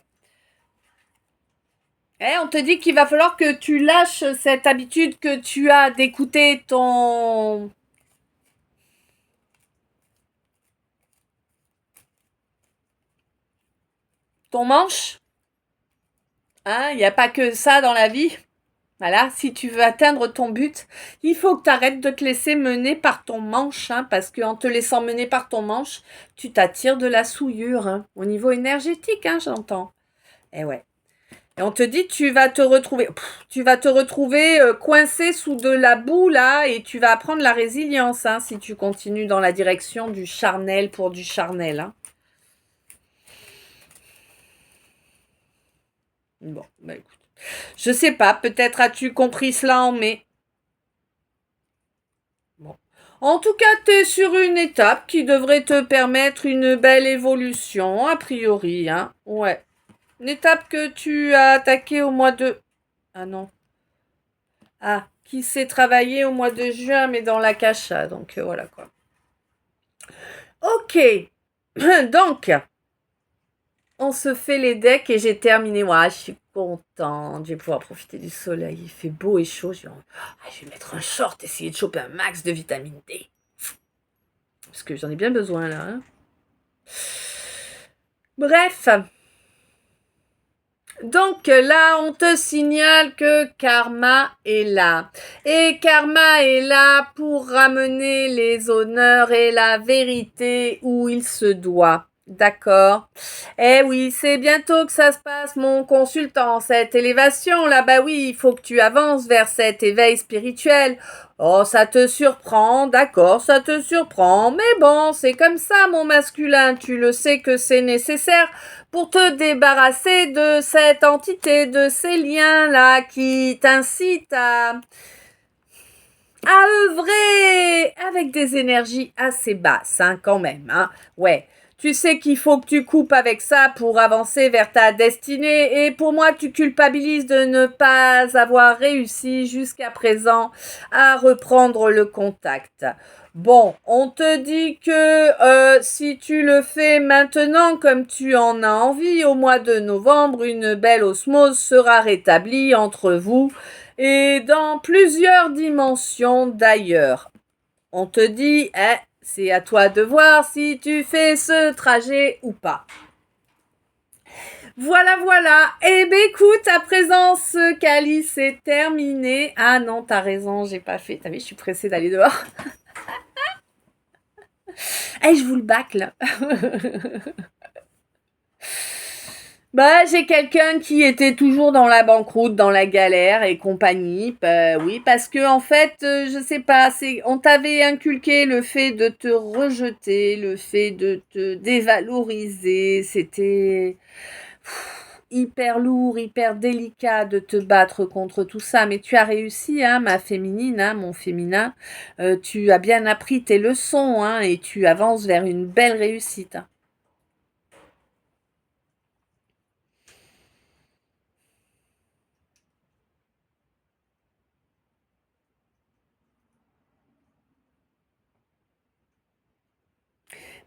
On te dit qu'il va falloir que tu lâches cette habitude que tu as d'écouter ton manche. Hein, il n'y a pas que ça dans la vie. Voilà, si tu veux atteindre ton but, il faut que tu arrêtes de te laisser mener par ton manche, hein, parce qu'en te laissant mener par ton manche, tu t'attires de la souillure, hein, au niveau énergétique, hein, j'entends. Eh ouais. Et on te dit, tu vas te retrouver coincé sous de la boue là, et tu vas apprendre la résilience, hein, si tu continues dans la direction du charnel pour du charnel, hein. Bon, bah écoute. Je sais pas, peut-être as-tu compris cela en mai. Bon. En tout cas, tu es sur une étape qui devrait te permettre une belle évolution, a priori, hein. Ouais. Une étape que tu as attaquée au mois de... Ah non. Ah, qui s'est travaillé au mois de juin, mais dans la cacha, donc voilà quoi. Ok. Donc, on se fait les decks et j'ai terminé. Ouais, je suis contente. Je vais pouvoir profiter du soleil. Il fait beau et chaud. Je vais mettre un short, essayer de choper un max de vitamine D. Parce que j'en ai bien besoin là, hein. Bref. Donc là, on te signale que Karma est là. Et Karma est là pour ramener les honneurs et la vérité où il se doit. D'accord. Eh oui, c'est bientôt que ça se passe, mon consultant, cette élévation. Là, bah oui, il faut que tu avances vers cet éveil spirituel. Oh, ça te surprend, d'accord, ça te surprend. Mais bon, c'est comme ça, mon masculin. Tu le sais que c'est nécessaire pour te débarrasser de cette entité, de ces liens-là qui t'incitent à œuvrer avec des énergies assez basses, hein, quand même, hein. Ouais. Tu sais qu'il faut que tu coupes avec ça pour avancer vers ta destinée et pour moi tu culpabilises de ne pas avoir réussi jusqu'à présent à reprendre le contact. Bon, on te dit que si tu le fais maintenant comme tu en as envie, au mois de novembre, une belle osmose sera rétablie entre vous et dans plusieurs dimensions d'ailleurs. On te dit, c'est à toi de voir si tu fais ce trajet ou pas. Voilà, voilà. Eh ben écoute, à présent, ce calice est terminé. Ah non, t'as raison, j'ai pas fait. T'as vu, je suis pressée d'aller dehors. Je vous le bâcle. Bah, j'ai quelqu'un qui était toujours dans la banqueroute, dans la galère et compagnie. Bah, oui, parce que en fait, je sais pas, on t'avait inculqué le fait de te rejeter, le fait de te dévaloriser. C'était hyper lourd, hyper délicat de te battre contre tout ça. Mais tu as réussi, hein, ma féminine, hein, mon féminin. Tu as bien appris tes leçons, hein, et tu avances vers une belle réussite, hein.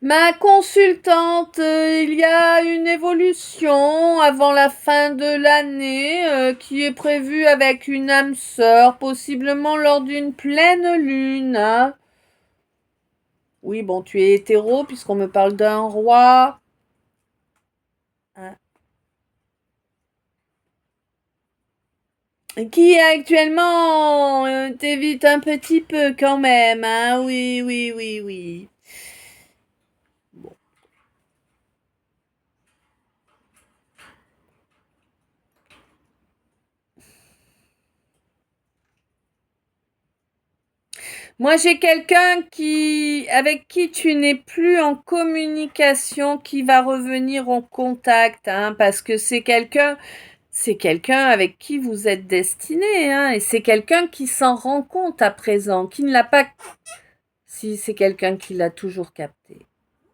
Ma consultante, il y a une évolution avant la fin de l'année qui est prévue avec une âme sœur, possiblement lors d'une pleine lune, hein. Oui, bon, tu es hétéro puisqu'on me parle d'un roi, hein, qui actuellement t'évite un petit peu quand même, hein. Oui, oui, oui, oui. Moi, j'ai quelqu'un avec qui tu n'es plus en communication, qui va revenir en contact, hein, parce que c'est quelqu'un avec qui vous êtes destiné, hein, et c'est quelqu'un qui s'en rend compte à présent, qui ne l'a pas, si c'est quelqu'un qui l'a toujours capté.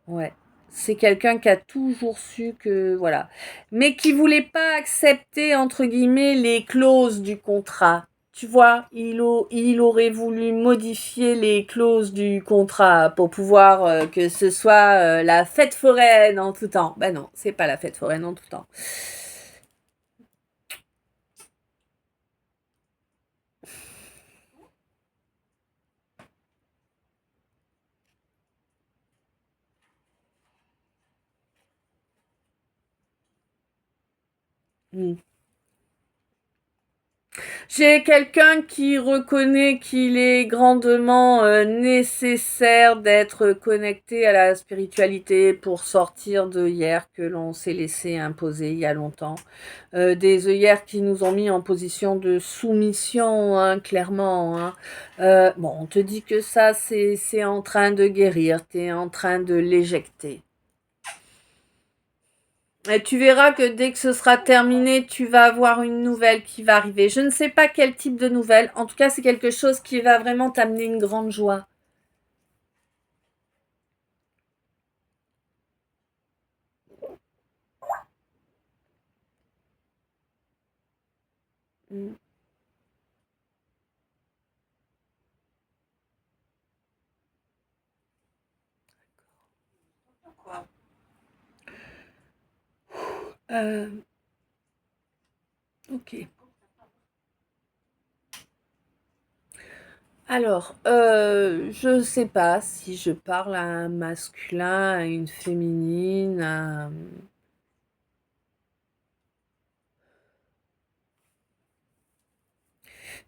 Ouais. C'est quelqu'un qui a toujours su que, voilà. Mais qui voulait pas accepter, entre guillemets, les clauses du contrat. Tu vois, il aurait voulu modifier les clauses du contrat pour pouvoir que ce soit la fête foraine en tout temps. Ben non, c'est pas la fête foraine en tout temps. Mm. J'ai quelqu'un qui reconnaît qu'il est grandement nécessaire d'être connecté à la spiritualité pour sortir de hier que l'on s'est laissé imposer il y a longtemps. Des œillères qui nous ont mis en position de soumission, hein, clairement. Hein. Bon, on te dit que ça, c'est en train de guérir, t'es en train de l'éjecter. Et tu verras que dès que ce sera terminé, tu vas avoir une nouvelle qui va arriver. Je ne sais pas quel type de nouvelle. En tout cas, c'est quelque chose qui va vraiment t'amener une grande joie. Mm. Euh, ok. Alors, je sais pas si je parle à un masculin, à une féminine,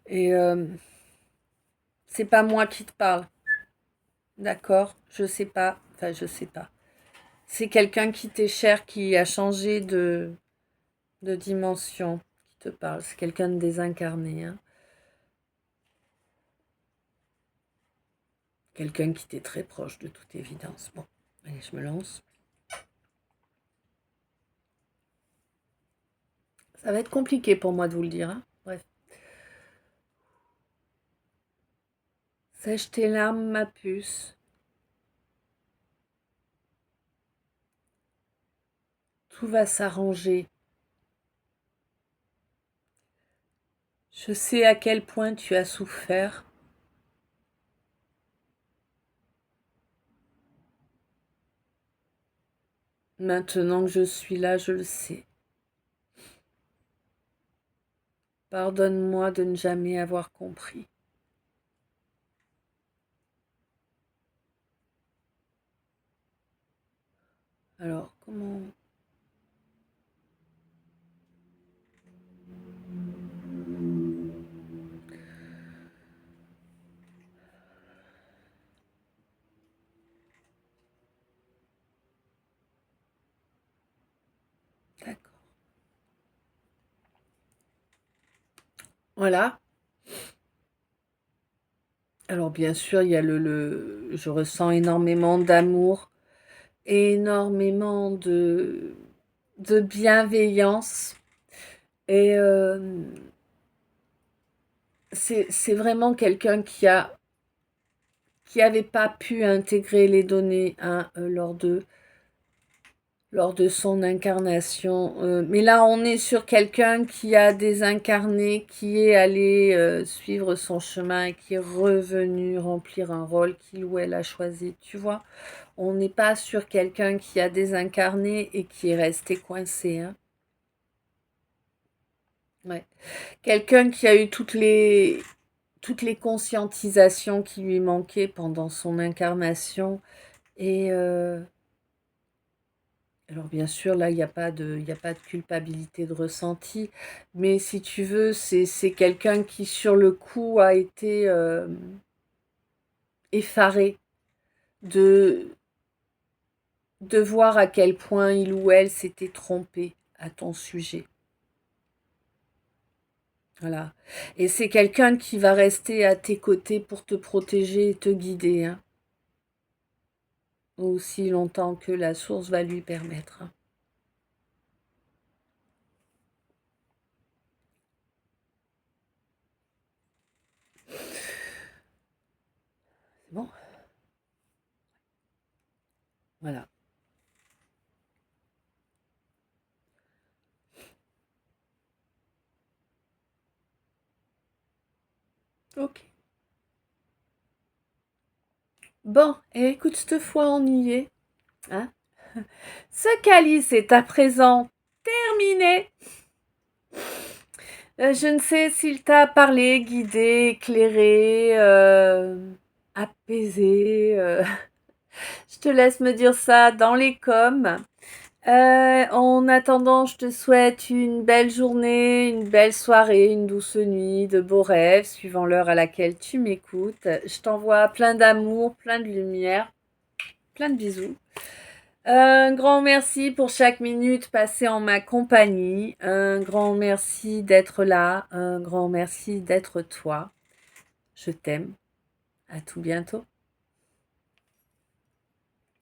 et c'est pas moi qui te parle, d'accord? Je sais pas, enfin je sais pas. C'est quelqu'un qui t'est cher, qui a changé de dimension, qui te parle. C'est quelqu'un de désincarné, hein. Quelqu'un qui t'est très proche, de toute évidence. Bon, allez, je me lance. Ça va être compliqué pour moi de vous le dire, hein. Bref. Sèche tes larmes, ma puce. Tout va s'arranger. Je sais à quel point tu as souffert. Maintenant que je suis là, je le sais. Pardonne-moi de ne jamais avoir compris. Alors, comment... D'accord. Voilà. Alors, bien sûr, il y a je ressens énormément d'amour, énormément de bienveillance. Et c'est vraiment quelqu'un qui avait pas pu intégrer les données, hein, lors de son incarnation. Mais là, on est sur quelqu'un qui a désincarné, qui est allé suivre son chemin et qui est revenu remplir un rôle qu'il ou elle a choisi. Tu vois, on n'est pas sur quelqu'un qui a désincarné et qui est resté coincé, hein. Ouais. Quelqu'un qui a eu toutes les conscientisations qui lui manquaient pendant son incarnation. Et alors bien sûr, là, il y a pas de culpabilité de ressenti, mais si tu veux, c'est quelqu'un qui, sur le coup, a été effaré de, de voir à quel point il ou elle s'était trompé à ton sujet. Voilà. Et c'est quelqu'un qui va rester à tes côtés pour te protéger et te guider, hein, aussi longtemps que la source va lui permettre, hein. C'est bon? Voilà. Ok. Bon, et écoute, cette fois, on y est, hein. Ce calice est à présent terminé. Je ne sais s'il t'a parlé, guidé, éclairé, apaisé. Je te laisse me dire ça dans les coms. En attendant, je te souhaite une belle journée, une belle soirée, une douce nuit, de beaux rêves, suivant l'heure à laquelle tu m'écoutes. Je t'envoie plein d'amour, plein de lumière, plein de bisous. Un grand merci pour chaque minute passée en ma compagnie. Un grand merci d'être là. Un grand merci d'être toi. Je t'aime. À tout bientôt.